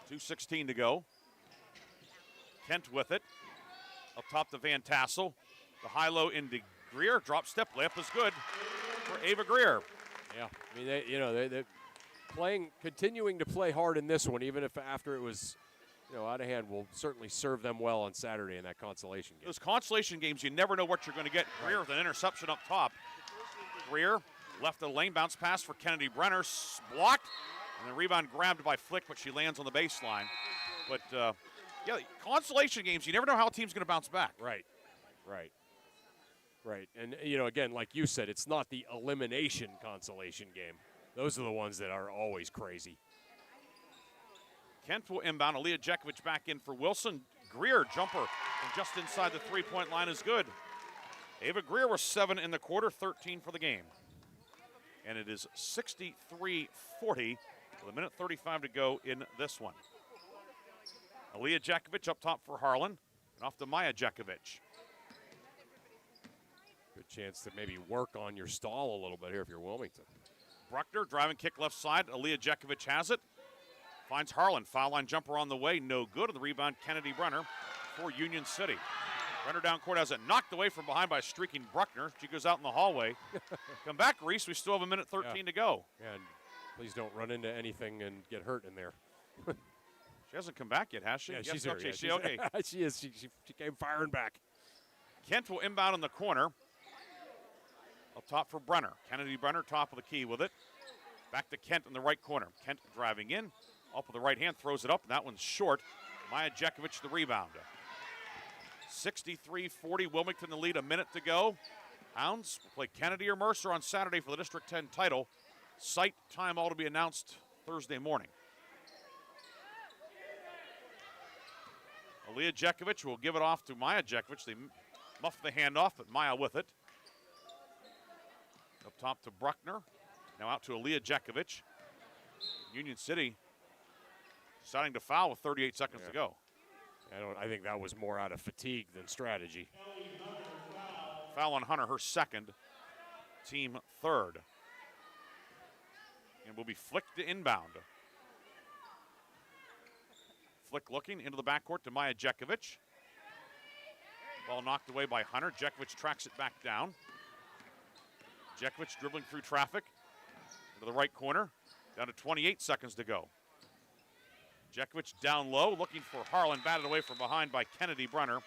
2:16 to go. Kent with it. Up top to Van Tassel. The high-low into Greer. Drop step layup is good for Ava Greer. Yeah, I mean, they're playing, continuing to play hard in this one, even if after it was, out of hand, will certainly serve them well on Saturday in that consolation game. Those consolation games, you never know what you're going to get. Greer with an interception up top. Greer left the lane, bounce pass for Kennedy Brenner, blocked, and the rebound grabbed by Flick, but she lands on the baseline. But, consolation games, you never know how a team's going to bounce back. Right. And, again, like you said, it's not the elimination consolation game. Those are the ones that are always crazy. Kent will inbound. Aaliyah Jekovic back in for Wilson. Greer, jumper from just inside the three-point line is good. Ava Greer was 7 in the quarter, 13 for the game. And it is 63-40 with 1:35 to go in this one. Aaliyah Jekovic up top for Harlan, and off to Maya Jekovic. Good chance to maybe work on your stall a little bit here if you're Wilmington. Bruckner, driving kick left side. Aaliyah Jekovic has it. Finds Harlan. Foul line jumper on the way. No good. And the rebound, Kennedy Brunner for Union City. Brunner down court has it knocked away from behind by streaking Bruckner. She goes out in the hallway. Come back, Reese. We still have 1:13 to go. And please don't run into anything and get hurt in there. She hasn't come back yet, has she? Yeah, Yes, she's here. okay. Yeah, Okay. she is. She came firing back. Kent will inbound in the corner. Up top for Brunner. Kennedy Brunner, top of the key with it. Back to Kent in the right corner. Kent driving in. Up with the right hand, throws it up, and that one's short. Maya Jekovic the rebound. 63-40, Wilmington the lead, a minute to go. Hounds will play Kennedy or Mercer on Saturday for the District 10 title. Site time all to be announced Thursday morning. Aaliyah Jekovic will give it off to Maya Jekovic. They muff the handoff, but Maya with it. Up top to Bruckner. Now out to Aaliyah Jekovic. Union City deciding to foul with 38 seconds to go. I think that was more out of fatigue than strategy. Foul on Hunter, her second, team third. And will be flicked to inbound. Flick looking into the backcourt to Maya Jekovic. Ball knocked away by Hunter. Jekovic tracks it back down. Jekovic dribbling through traffic into the right corner. Down to 28 seconds to go. Jekovic down low, looking for Harlan, batted away from behind by Kennedy Brunner,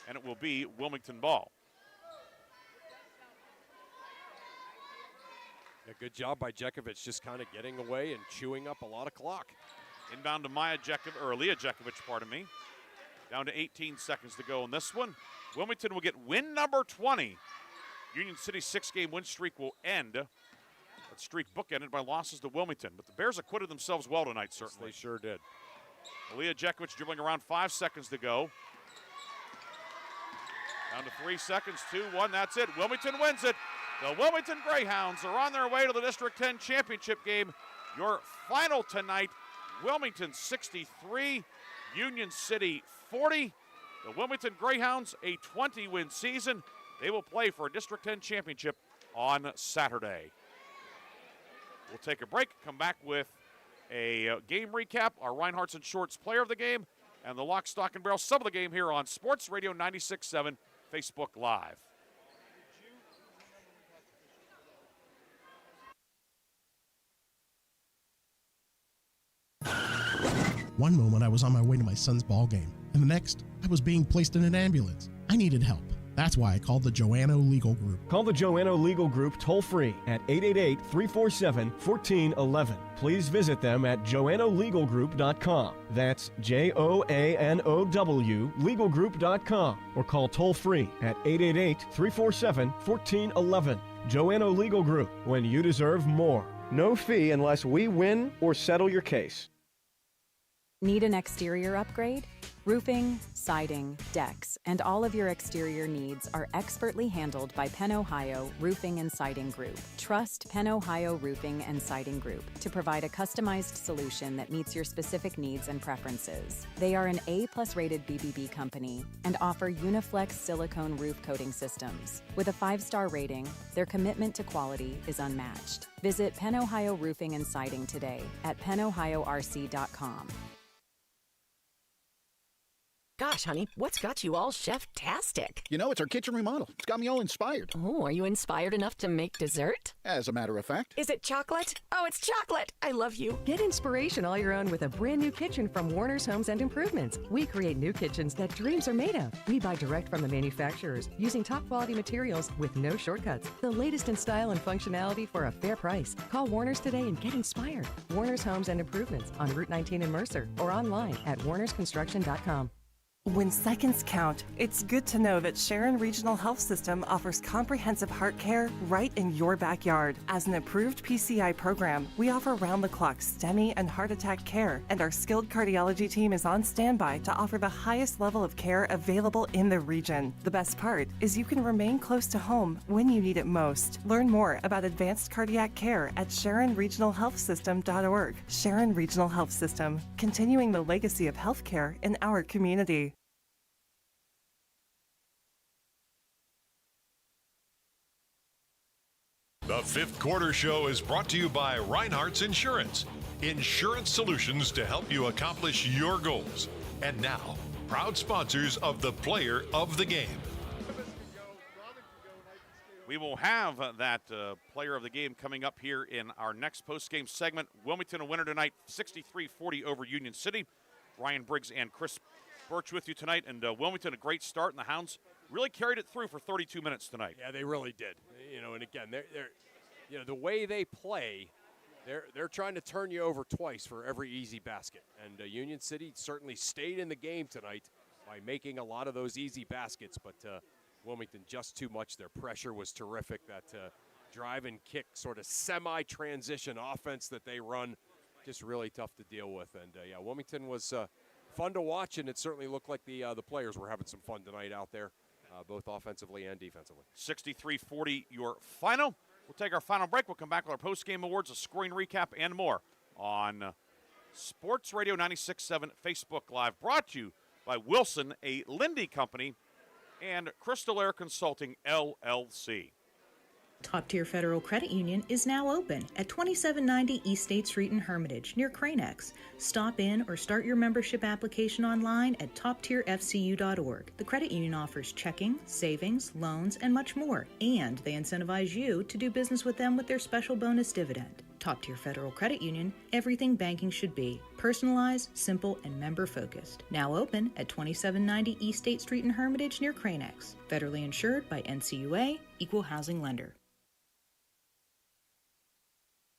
and it will be Wilmington ball. A good job by Jekovic, just kind of getting away and chewing up a lot of clock. Inbound to Aaliyah Jekovic, pardon me. Down to 18 seconds to go in this one. Wilmington will get win number 20. Union City's 6-game win streak will end. That streak bookended by losses to Wilmington. But the Bears acquitted themselves well tonight, certainly. Yes, they sure did. Aaliyah Jekovic dribbling around 5 seconds to go. Down to 3 seconds, 2-1, that's it. Wilmington wins it. The Wilmington Greyhounds are on their way to the District 10 championship game. Your final tonight, Wilmington 63, Union City 40. The Wilmington Greyhounds, a 20-win season. They will play for a District 10 championship on Saturday. We'll take a break, come back with a game recap, our Reinhardt's and Shorts player of the game, and the lock, stock, and barrel sub of the game here on Sports Radio 96.7 Facebook Live. One moment I was on my way to my son's ball game, and the next I was being placed in an ambulance. I needed help. That's why I called the Joanno Legal Group. Call the Joanno Legal Group toll-free at 888-347-1411. Please visit them at joannolegalgroup.com. That's Joanow legalgroup.com. Or call toll-free at 888-347-1411. Joanno Legal Group, when you deserve more. No fee unless we win or settle your case. Need an exterior upgrade? Roofing, siding, decks, and all of your exterior needs are expertly handled by Penn Ohio Roofing and Siding Group. Trust Penn Ohio Roofing and Siding Group to provide a customized solution that meets your specific needs and preferences. They are an A+ rated BBB company and offer Uniflex silicone roof coating systems. With a 5-star rating, their commitment to quality is unmatched. Visit Penn Ohio Roofing and Siding today at pennohiorc.com. Gosh, honey, what's got you all chef-tastic? You know, it's our kitchen remodel. It's got me all inspired. Oh, are you inspired enough to make dessert? As a matter of fact. Is it chocolate? Oh, it's chocolate! I love you. Get inspiration all your own with a brand new kitchen from Warner's Homes and Improvements. We create new kitchens that dreams are made of. We buy direct from the manufacturers using top quality materials with no shortcuts. The latest in style and functionality for a fair price. Call Warner's today and get inspired. Warner's Homes and Improvements on Route 19 in Mercer or online at warnersconstruction.com. When seconds count, it's good to know that Sharon Regional Health System offers comprehensive heart care right in your backyard. As an approved PCI program, we offer round-the-clock STEMI and heart attack care, and our skilled cardiology team is on standby to offer the highest level of care available in the region. The best part is you can remain close to home when you need it most. Learn more about advanced cardiac care at SharonRegionalHealthSystem.org. Sharon Regional Health System, continuing the legacy of healthcare in our community. The fifth quarter show is brought to you by Reinhardt's Insurance. Insurance solutions to help you accomplish your goals. And now, proud sponsors of the Player of the Game. We will have that player of the game coming up here in our next post-game segment. Wilmington a winner tonight, 63-40 over Union City. Ryan Briggs and Chris Burtch with you tonight. And Wilmington, a great start, and the Hounds really carried it through for 32 minutes tonight. Yeah, they really did. And again, they're the way they play, they're trying to turn you over twice for every easy basket. And Union City certainly stayed in the game tonight by making a lot of those easy baskets, but Wilmington just too much. Their pressure was terrific. That drive and kick sort of semi-transition offense that they run, just really tough to deal with. And Wilmington was fun to watch, and it certainly looked like the players were having some fun tonight out there, both offensively and defensively. 63-40 your final. We'll take our final break. We'll come back with our post-game awards, a scoring recap, and more on Sports Radio 96.7 Facebook Live, brought to you by Wilson, a Lindy company, and Crystal Air Consulting, LLC. Top Tier Federal Credit Union is now open at 2790 East State Street in Hermitage, near Cranex. Stop in or start your membership application online at toptierfcu.org. The credit union offers checking, savings, loans, and much more, and they incentivize you to do business with them with their special bonus dividend. Top Tier Federal Credit Union, everything banking should be. Personalized, simple, and member-focused. Now open at 2790 East State Street in Hermitage, near Cranex. Federally insured by NCUA, Equal Housing Lender.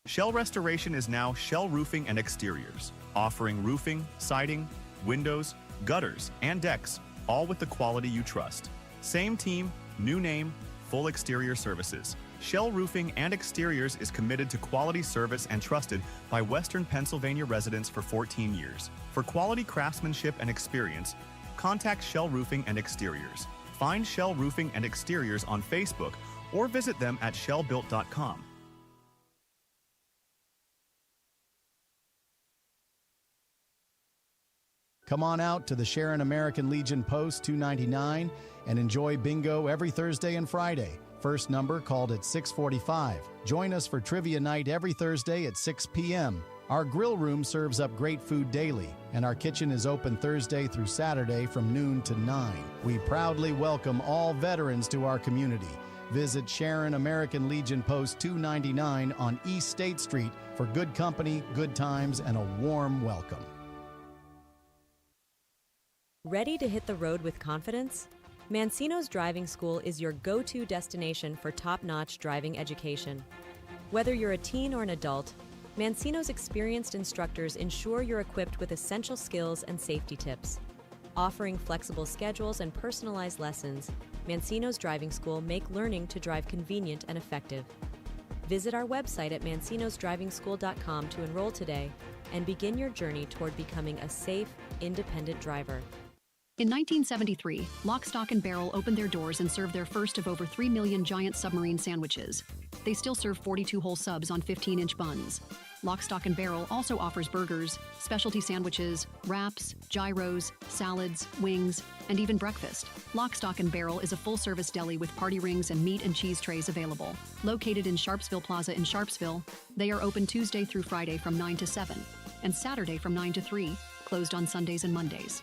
Shell Restoration is now Shell Roofing and Exteriors, offering roofing, siding, windows, gutters, and decks, all with the quality you trust. Same team, new name, full exterior services. Shell Roofing and Exteriors is committed to quality service and trusted by Western Pennsylvania residents for 14 years. For quality craftsmanship and experience, contact Shell Roofing and Exteriors. Find Shell Roofing and Exteriors on Facebook or visit them at shellbuilt.com. Come on out to the Sharon American Legion Post 299 and enjoy bingo every Thursday and Friday. First number called at 6:45. Join us for trivia night every Thursday at 6 p.m. Our grill room serves up great food daily, and our kitchen is open Thursday through Saturday from noon to 9. We proudly welcome all veterans to our community. Visit Sharon American Legion Post 299 on East State Street for good company, good times, and a warm welcome. Ready to hit the road with confidence? Mancino's Driving School is your go-to destination for top-notch driving education. Whether you're a teen or an adult, Mancino's experienced instructors ensure you're equipped with essential skills and safety tips. Offering flexible schedules and personalized lessons, Mancino's Driving School make learning to drive convenient and effective. Visit our website at mancinosdrivingschool.com to enroll today and begin your journey toward becoming a safe, independent driver. In 1973, Lock, Stock, and Barrel opened their doors and served their first of over 3 million giant submarine sandwiches. They still serve 42-hole subs on 15-inch buns. Lock, Stock, and Barrel also offers burgers, specialty sandwiches, wraps, gyros, salads, wings, and even breakfast. Lock, Stock, and Barrel is a full-service deli with party rings and meat and cheese trays available. Located in Sharpsville Plaza in Sharpsville, they are open Tuesday through Friday from 9 to 7, and Saturday from 9 to 3, closed on Sundays and Mondays.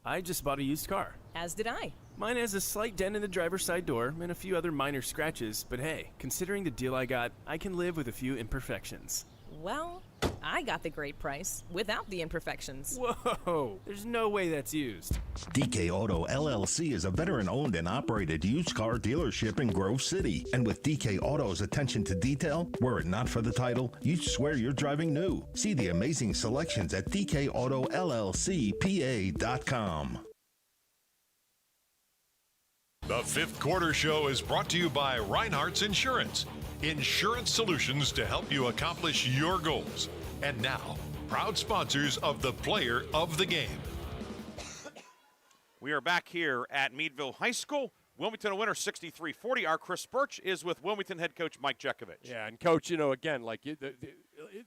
I just bought a used car. As did I. Mine has a slight dent in the driver's side door and a few other minor scratches, but hey, considering the deal I got, I can live with a few imperfections. Well, I got the great price without the imperfections. Whoa, there's no way that's used. DK Auto LLC is a veteran-owned and operated used car dealership in Grove City. And with DK Auto's attention to detail, were it not for the title, you'd swear you're driving new. See the amazing selections at DKAutoLLCPA.com. The fifth quarter show is brought to you by Reinhardt's Insurance. Insurance solutions to help you accomplish your goals. And now, proud sponsors of the Player of the Game. We are back here at Meadville High School. Wilmington a winner 63-40. Our Chris Burtch is with Wilmington head coach Mike Jekovich. Yeah, and coach, again, like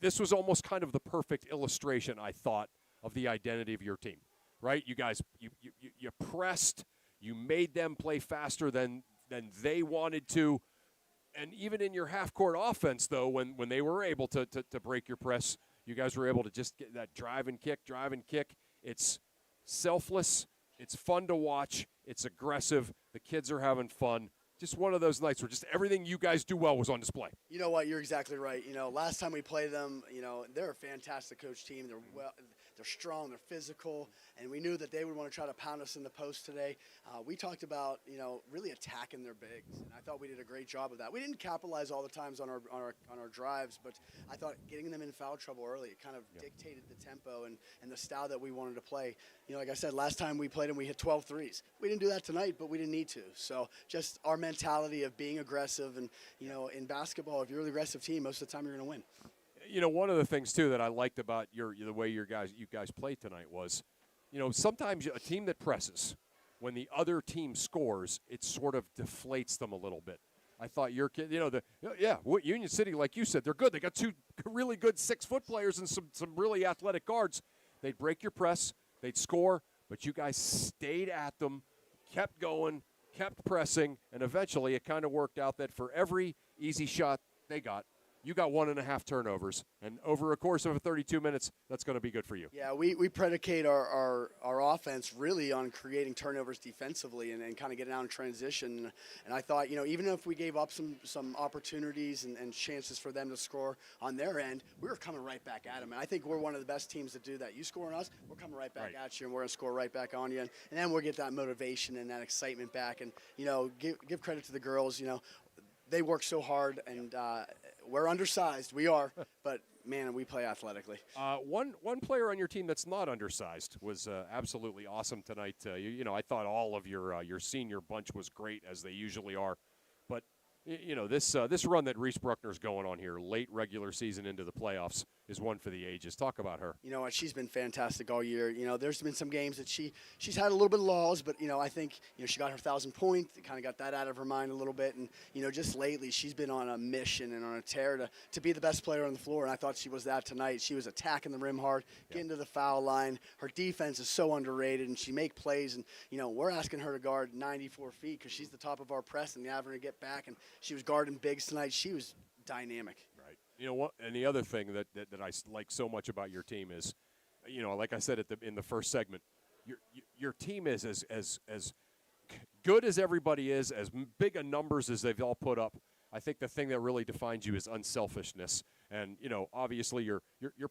this was almost kind of the perfect illustration, I thought, of the identity of your team, right? You guys, you pressed, You made them play faster than they wanted to. And even in your half-court offense, though, when they were able to break your press, you guys were able to just get that drive and kick. It's selfless. It's fun to watch. It's aggressive. The kids are having fun. Just one of those nights where just everything you guys do well was on display. You know what? You're exactly right. Last time we played them, they're a fantastic coach team. They're strong, they're physical, and we knew that they would want to try to pound us in the post today. We talked about, really attacking their bigs, and I thought we did a great job of that. We didn't capitalize all the times on our drives, but I thought getting them in foul trouble early, it kind of dictated the tempo and the style that we wanted to play. Like I said, last time we played them, we hit 12 threes. We didn't do that tonight, but we didn't need to. So just our mentality of being aggressive, and, in basketball, if you're an aggressive team, most of the time you're going to win. One of the things, too, that I liked about the way you guys played tonight was, sometimes a team that presses, when the other team scores, it sort of deflates them a little bit. I thought your kid, Union City, like you said, they're good. They got two really good 6-foot players and some really athletic guards. They'd break your press, they'd score, but you guys stayed at them, kept going, kept pressing, and eventually it kind of worked out that for every easy shot they got, you got 1.5 turnovers, and over a course of 32 minutes, that's going to be good for you. Yeah, we predicate our offense really on creating turnovers defensively and kind of getting out in transition. And I thought, even if we gave up some opportunities and chances for them to score on their end, we were coming right back at them. And I think we're one of the best teams to do that. You score on us, we're coming right back at you, and we're going to score right back on you. And then we'll get that motivation and that excitement back. And, give credit to the girls, they work so hard, and we're undersized. We are, but, man, we play athletically. One player on your team that's not undersized was absolutely awesome tonight. I thought all of your senior bunch was great, as they usually are. But, this run that Reese Bruckner's going on here, late regular season into the playoffs, is one for the ages. Talk about her. You know what? She's been fantastic all year. There's been some games that she's had a little bit of lulls, but, I think, she got her 1,000 point. Kind of got that out of her mind a little bit. And, just lately she's been on a mission and on a tear to be the best player on the floor. And I thought she was that tonight. She was attacking the rim hard, getting to the foul line. Her defense is so underrated, and she make plays. And, we're asking her to guard 94 feet because she's the top of our press and having her to get back. And she was guarding bigs tonight. She was dynamic. Right. You know what? And the other thing that I like so much about your team is, like I said in the first segment, your team is as good as everybody is, as big a numbers as they've all put up. I think the thing that really defines you is unselfishness. And, obviously your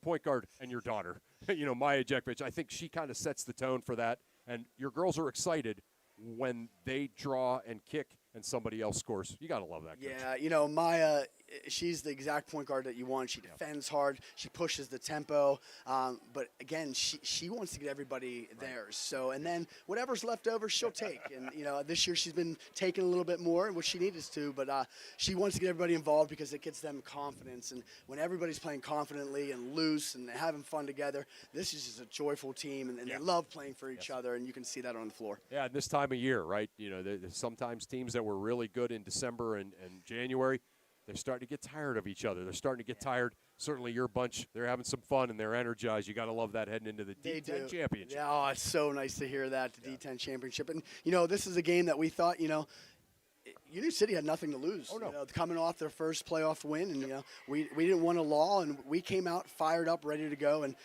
point guard and your daughter, Maya Jekovic, I think she kind of sets the tone for that. And your girls are excited when they draw and kick and somebody else scores. You got to love that, coach. Yeah, Maya, she's the exact point guard that you want. She defends hard. She pushes the tempo. But, again, she wants to get everybody theirs. So, and then whatever's left over, she'll take. And, this year she's been taking a little bit more, which she needed to. But she wants to get everybody involved because it gets them confidence. And when everybody's playing confidently and loose and having fun together, this is just a joyful team. And they love playing for each other, and you can see that on the floor. Yeah, and this time of year, right? There's sometimes teams that were really good in December and January, they're starting to get tired of each other. They're starting to get tired. Certainly your bunch, they're having some fun and they're energized. You got to love that heading into the D10 championship. Yeah, it's so nice to hear that, the D10 championship. And, this is a game that we thought, Union City had nothing to lose. Oh, no. Coming off their first playoff win, and, we didn't want a law, and we came out fired up, ready to go. And,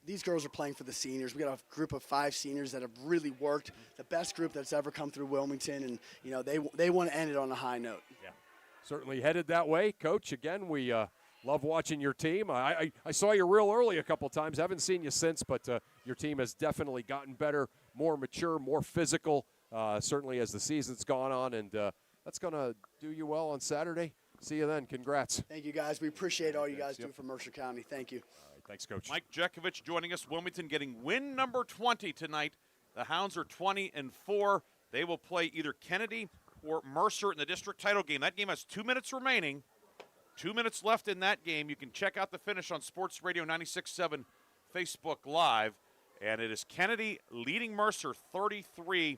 these girls are playing for the seniors. We got a group of 5 seniors that have really worked, the best group that's ever come through Wilmington, and, they want to end it on a high note. Yeah, certainly headed that way. Coach, again, we love watching your team. I saw you real early a couple times. Haven't seen you since, but your team has definitely gotten better, more mature, more physical, certainly as the season's gone on, and that's going to do you well on Saturday. See you then. Congrats. Thank you, guys. We appreciate all you guys do for Mercer County. Thank you. All right, thanks, Coach. Mike Jekovic joining us. Wilmington getting win number 20 tonight. The Hounds are 20-4. They will play either Kennedy or Mercer in the district title game. That game has 2 minutes remaining. 2 minutes left in that game. You can check out the finish on Sports Radio 96.7 Facebook Live. And it is Kennedy leading Mercer 33-26.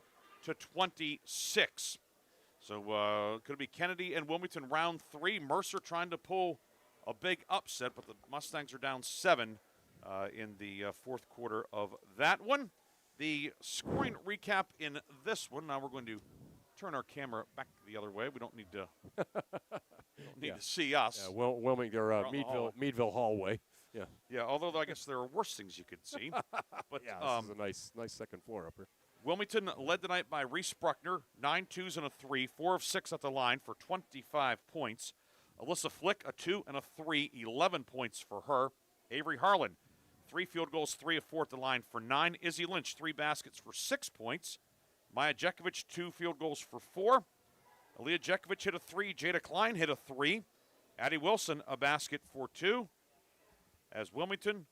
So could it be Kennedy and Wilmington round 3? Mercer trying to pull a big upset, but the Mustangs are down 7 in the fourth quarter of that one. The scoring recap in this one. Now we're going to turn our camera back the other way. We don't need to to see us. Yeah, Wilmington or Meadville hallway. Yeah. Yeah. Although I guess there are worse things you could see. But yeah, this is a nice second floor up here. Wilmington led tonight by Reese Bruckner, 9 twos and a 3, 4 of 6 at the line for 25 points. Alyssa Flick, a 2 and a 3, 11 points for her. Avery Harlan, 3 field goals, 3 of 4 at the line for 9. Izzy Lynch, 3 baskets for 6 points. Maya Jekovic, 2 field goals for 4. Aaliyah Jekovic hit a 3. Jada Klein hit a 3. Addie Wilson, a basket for 2. As Wilmington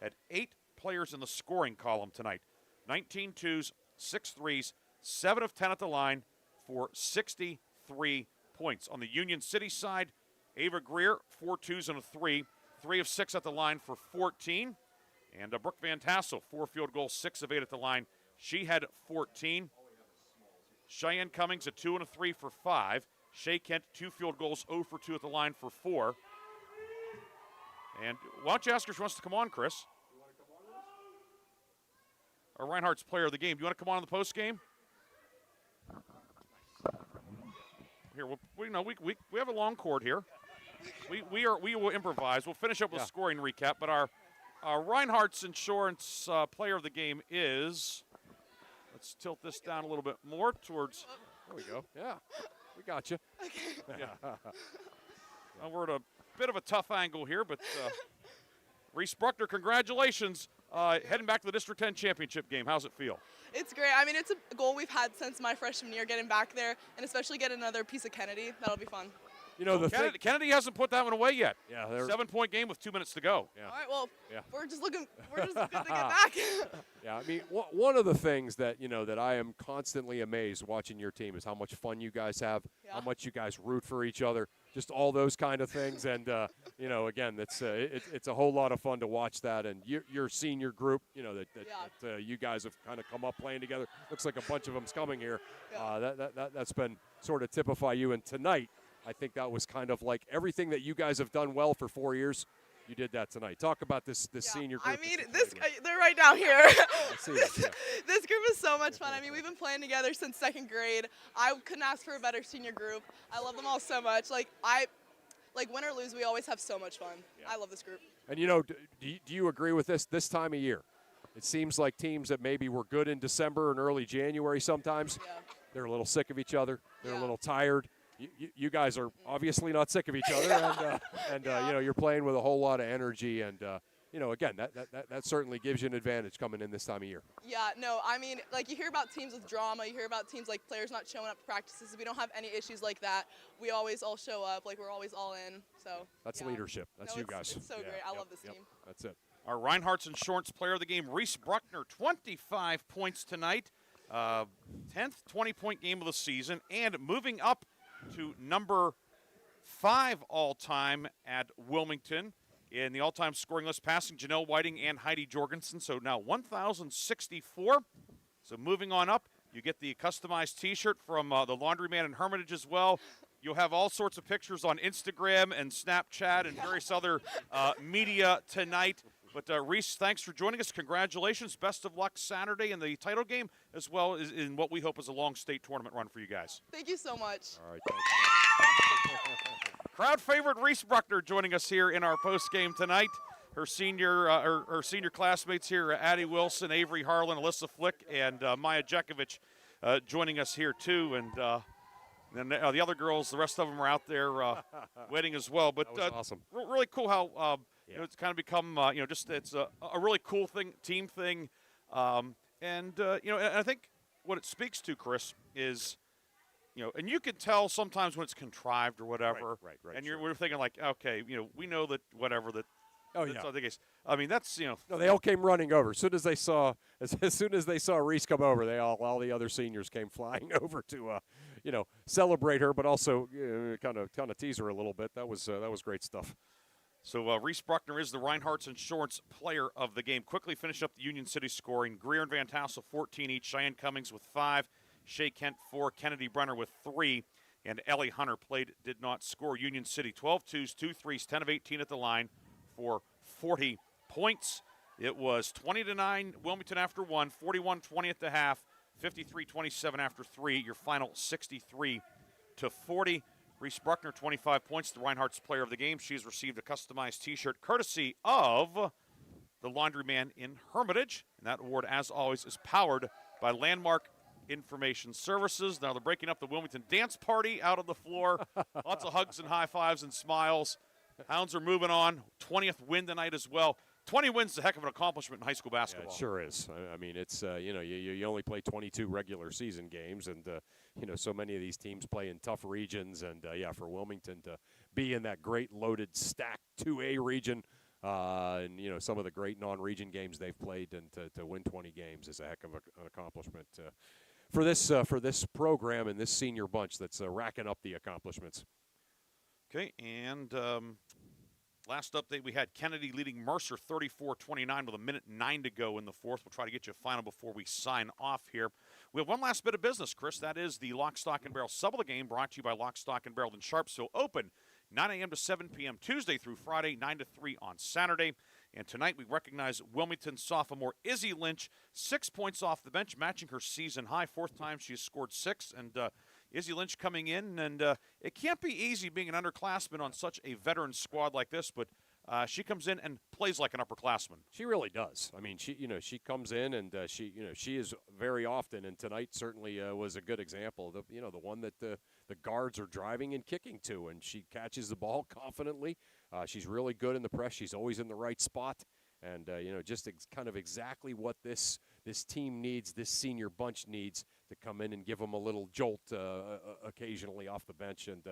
had 8 players in the scoring column tonight. 19 twos, 6 threes, 7 of 10 at the line for 63 points. On the Union City side, Ava Greer, 4 twos and a 3, 3 of 6 at the line for 14. And Brooke Van Tassel, 4 field goals, 6 of 8 at the line. She had 14. Cheyenne Cummings, a 2 and a 3 for 5. Shea Kent, 2 field goals, 0 for 2 at the line for 4. And why don't you ask her if she wants to come on, Chris? Our Reinhardt's player of the game. Do you want to come on in the post game? Here, we have a long cord here. We will improvise. We'll finish up with a scoring recap. But our Reinhardt's Insurance player of the game is. Let's tilt this down a little bit more towards. There we go. Yeah, we got you. Okay. Yeah. We're at a bit of a tough angle here, but Reese Bruckner, congratulations. Heading back to the District 10 championship game. How's it feel? It's great. I mean, it's a goal we've had since my freshman year, getting back there, and especially get another piece of Kennedy. That'll be fun. You know, Kennedy hasn't put that one away yet. Yeah, 7-point game with 2 minutes to go. Yeah. All right, well, yeah. we're just good to get back. Yeah, I mean, one of the things that, that I am constantly amazed watching your team is how much fun you guys have, how much you guys root for each other, just all those kind of things. And, again, it's a whole lot of fun to watch that. And your senior group, that you guys have kind of come up playing together. Looks like a bunch of them's coming here. Yeah. That's been sort of typify you. And tonight, I think that was kind of like everything that you guys have done well for 4 years. You did that tonight. Talk about this senior group. I mean, they're right down here. This group is so much fun. I mean, we've been playing together since 2nd grade. I couldn't ask for a better senior group. I love them all so much. Like win or lose, we always have so much fun. Yeah. I love this group. And do you agree with this time of year? It seems like teams that maybe were good in December and early January sometimes, they're a little sick of each other. They're a little tired. You guys are obviously not sick of each other, and you're playing with a whole lot of energy, and again, that certainly gives you an advantage coming in this time of year. Yeah, no, I mean, like you hear about teams with drama, you hear about teams like players not showing up to practices. We don't have any issues like that. We always all show up, like we're always all in. So that's leadership. That's you guys. It's so great. I love this team. That's it. Our Reinhardt's Insurance player of the game, Reese Bruckner, 25 points tonight, 10th 20-point game of the season, and moving up to number 5 all-time at Wilmington in the all-time scoring list, passing Janelle Whiting and Heidi Jorgensen. So now 1,064. So moving on up, you get the customized T-shirt from the Laundryman in Hermitage as well. You'll have all sorts of pictures on Instagram and Snapchat and various other media tonight. But Reese, thanks for joining us. Congratulations. Best of luck Saturday in the title game, as well as in what we hope is a long state tournament run for you guys. Thank you so much. All right, thanks. Crowd favorite Reese Bruckner joining us here in our post game tonight. Her senior classmates here, Addie Wilson, Avery Harlan, Alyssa Flick, and Maya Jekovic joining us here too. And the other girls, the rest of them are out there waiting as well. But that was awesome. Really cool how it's kind of become it's a really cool team thing, and I think what it speaks to, Chris, is and you can tell sometimes when it's contrived or whatever, right. And we're thinking like, okay, we know that whatever that. Oh that's not the case. I mean, that's No, they all came running over as soon as they saw Reese come over. All the other seniors came flying over to celebrate her, but also kind of tease her a little bit. That was great stuff. So Reese Bruckner is the Reinhardt's Insurance player of the game. Quickly finish up the Union City scoring. Greer and Van Tassel 14 each. Cheyenne Cummings with 5. Shea Kent 4. Kennedy Brenner with 3. And Ellie Hunter did not score. Union City 12 twos, 2 threes, 10 of 18 at the line for 40 points. It was 20-9 Wilmington after one, 41-20 at the half, 53-27 after three. Your final 63-40. Reese Bruckner, 25 points, the Reinhardt's player of the game. She's received a customized T-shirt courtesy of the Laundryman in Hermitage. And that award, as always, is powered by Landmark Information Services. Now they're breaking up the Wilmington dance party out on the floor. Lots of hugs and high fives and smiles. Hounds are moving on. 20th win tonight as well. 20 wins is a heck of an accomplishment in high school basketball. Yeah, it sure is. I mean, it's, you only play 22 regular season games, and, so many of these teams play in tough regions. And, for Wilmington to be in that great loaded stacked 2A region, and, some of the great non-region games they've played, and to win 20 games is a heck of an accomplishment for this program and this senior bunch that's racking up the accomplishments. Okay, and last update, we had Kennedy leading Mercer 34-29 with 1:09 to go in the fourth. We'll try to get you a final before we sign off here. We have one last bit of business, Chris. That is the Lock, Stock, and Barrel sub of the game, brought to you by Lock, Stock, and Barrel in Sharpsville. Open 9 a.m. to 7 p.m. Tuesday through Friday, 9 to 3 on Saturday. And tonight we recognize Wilmington sophomore Izzy Lynch, 6 points off the bench, matching her season high. Fourth time she has scored 6. And Izzy Lynch coming in, and it can't be easy being an underclassman on such a veteran squad like this, but she comes in and plays like an upperclassman. She really does. I mean, she comes in and she is very often, and tonight certainly was a good example. The one that the guards are driving and kicking to, and she catches the ball confidently. She's really good in the press. She's always in the right spot, and just kind of exactly what this team needs, this senior bunch needs to come in and give them a little jolt occasionally off the bench. And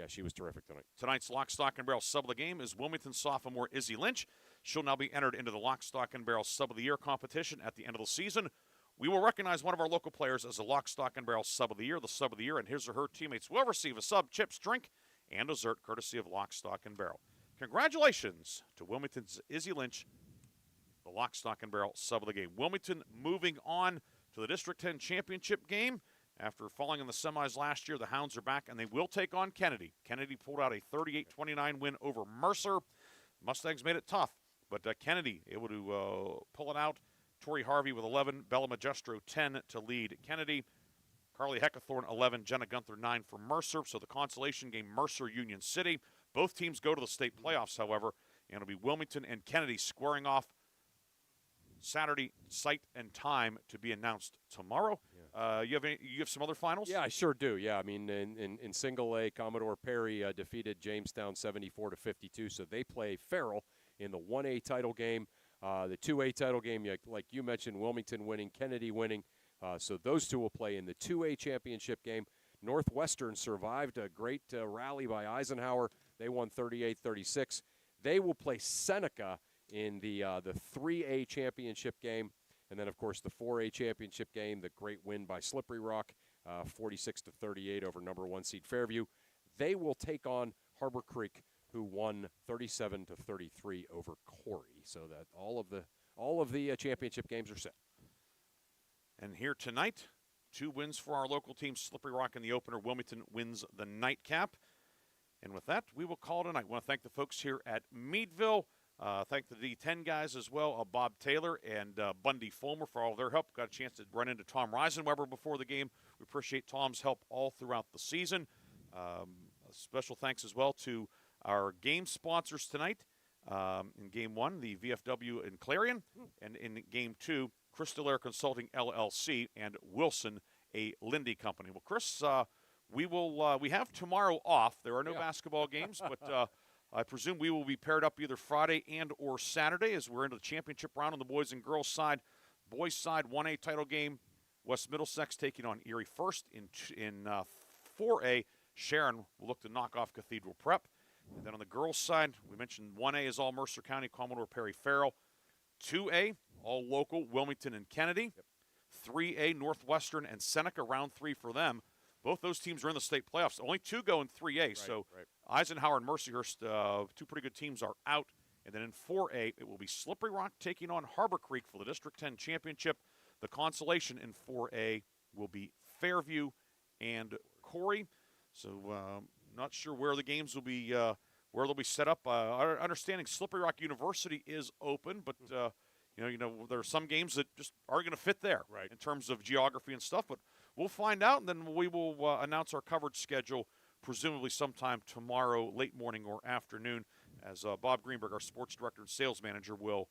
she was terrific tonight. Tonight's Lock, Stock, and Barrel sub of the game is Wilmington sophomore Izzy Lynch. She'll now be entered into the Lock, Stock, and Barrel sub of the year competition at the end of the season. We will recognize one of our local players as a Lock, Stock, and Barrel sub of the year. The sub of the year and his or her teammates will receive a sub, chips, drink, and dessert courtesy of Lock, Stock, and Barrel. Congratulations to Wilmington's Izzy Lynch, the Lock, Stock, and Barrel sub of the game. Wilmington moving on to the District 10 championship game. After falling in the semis last year, the Hounds are back, and they will take on Kennedy. Kennedy pulled out a 38-29 win over Mercer. Mustangs made it tough, but Kennedy able to pull it out. Tori Harvey with 11, Bella Magestro 10 to lead Kennedy. Carly Heckathorn 11, Jenna Gunther 9 for Mercer. So the consolation game, Mercer Union City. Both teams go to the state playoffs, however, and it'll be Wilmington and Kennedy squaring off Saturday, site and time to be announced tomorrow. Yeah. You have some other finals? Yeah, I sure do. Yeah, I mean, in single A, Commodore Perry defeated Jamestown 74-52, so they play Farrell in the 1A title game. The 2A title game, like you mentioned, Wilmington winning, Kennedy winning. So those two will play in the 2A championship game. Northwestern survived a great rally by Eisenhower. They won 38-36. They will play Seneca in the 3A championship game. And then, of course, the 4A championship game, the great win by Slippery Rock, 46-38 over number 1 seed Fairview. They will take on Harbor Creek, who won 37-33 over Corey. So that all of the championship games are set. And here tonight, 2 wins for our local team, Slippery Rock in the opener. Wilmington wins the nightcap. And with that, we will call it a night. I want to thank the folks here at Meadville. Thank the D10 guys as well, Bob Taylor and Bundy Fulmer for all of their help. Got a chance to run into Tom Reisenweber before the game. We appreciate Tom's help all throughout the season. A special thanks as well to our game sponsors tonight. In Game 1, the VFW and Clarion. And in Game 2, Crystal Air Consulting, LLC, and Wilson, a Lindy company. Well, Chris, we have tomorrow off. There are no basketball games, but I presume we will be paired up either Friday and or Saturday as we're into the championship round on the boys and girls side. Boys side, 1A title game, West Middlesex taking on Erie first. In 4A, Sharon will look to knock off Cathedral Prep. And then on the girls side, we mentioned 1A is all Mercer County, Commodore Perry Farrell. 2A, all local, Wilmington and Kennedy. 3A, Northwestern and Seneca, round 3 for them. Both those teams are in the state playoffs. Only 2 go in 3A, so Eisenhower and Mercyhurst, 2 pretty good teams, are out. And then in 4A, it will be Slippery Rock taking on Harbor Creek for the District 10 championship. The consolation in 4A will be Fairview and Corey. So not sure where the games will be, where they'll be set up. Our understanding, Slippery Rock University is open, but there are some games that just aren't going to fit there in terms of geography and stuff. But we'll find out, and then we will announce our coverage schedule presumably sometime tomorrow, late morning or afternoon, as Bob Greenberg, our sports director and sales manager, will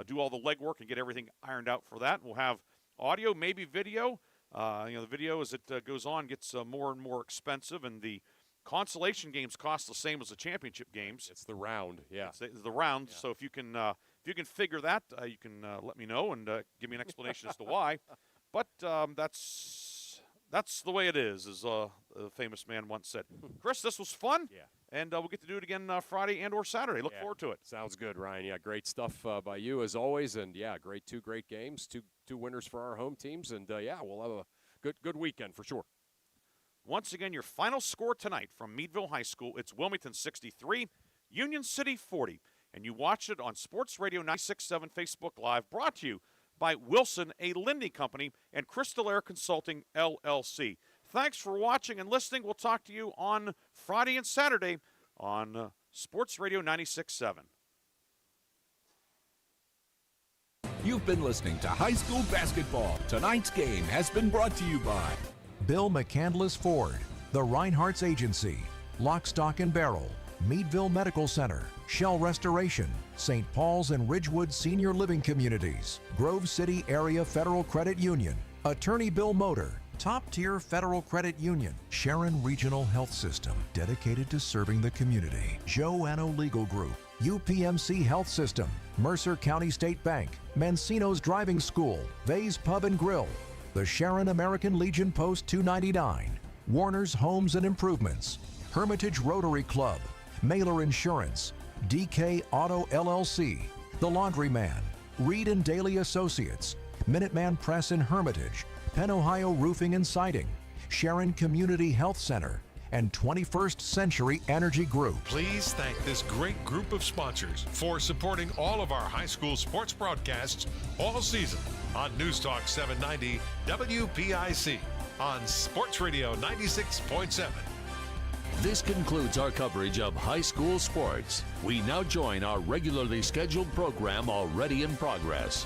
do all the legwork and get everything ironed out for that. We'll have audio, maybe video. The video, as it goes on, gets more and more expensive, and the consolation games cost the same as the championship games. It's the round, yeah. It's the round. Yeah. So if you can figure that, you can let me know and give me an explanation as to why. But that's the way it is, as a famous man once said. Chris, this was fun. Yeah. And we'll get to do it again Friday and or Saturday. Look forward to it. Sounds good, Ryan. Yeah, great stuff by you as always. And, yeah, two great games, two winners for our home teams. And, we'll have a good weekend for sure. Once again, your final score tonight from Meadville High School, it's Wilmington 63, Union City 40. And you watched it on Sports Radio 96.7 Facebook Live, brought to you by Wilson, a Lindy Company, and Crystal Air Consulting, LLC. Thanks for watching and listening. We'll talk to you on Friday and Saturday on Sports Radio 96.7. You've been listening to High School Basketball. Tonight's game has been brought to you by Bill McCandless Ford, the Reinhardt's Agency, Lock, Stock and Barrel, Meadville Medical Center, Shell Restoration, St. Paul's and Ridgewood Senior Living Communities, Grove City Area Federal Credit Union, Attorney Bill Motor, Top Tier Federal Credit Union, Sharon Regional Health System, dedicated to serving the community, Joanno Legal Group, UPMC Health System, Mercer County State Bank, Mancino's Driving School, Vay's Pub and Grill, the Sharon American Legion Post 299, Warner's Homes and Improvements, Hermitage Rotary Club, Mailer Insurance, DK Auto LLC, The Laundryman, Reed and Daly Associates, Minuteman Press in Hermitage, Penn Ohio Roofing and Siding, Sharon Community Health Center, and 21st Century Energy Group. Please thank this great group of sponsors for supporting all of our high school sports broadcasts all season on News Talk 790 WPIC on Sports Radio 96.7. This concludes our coverage of high school sports. We now join our regularly scheduled program already in progress.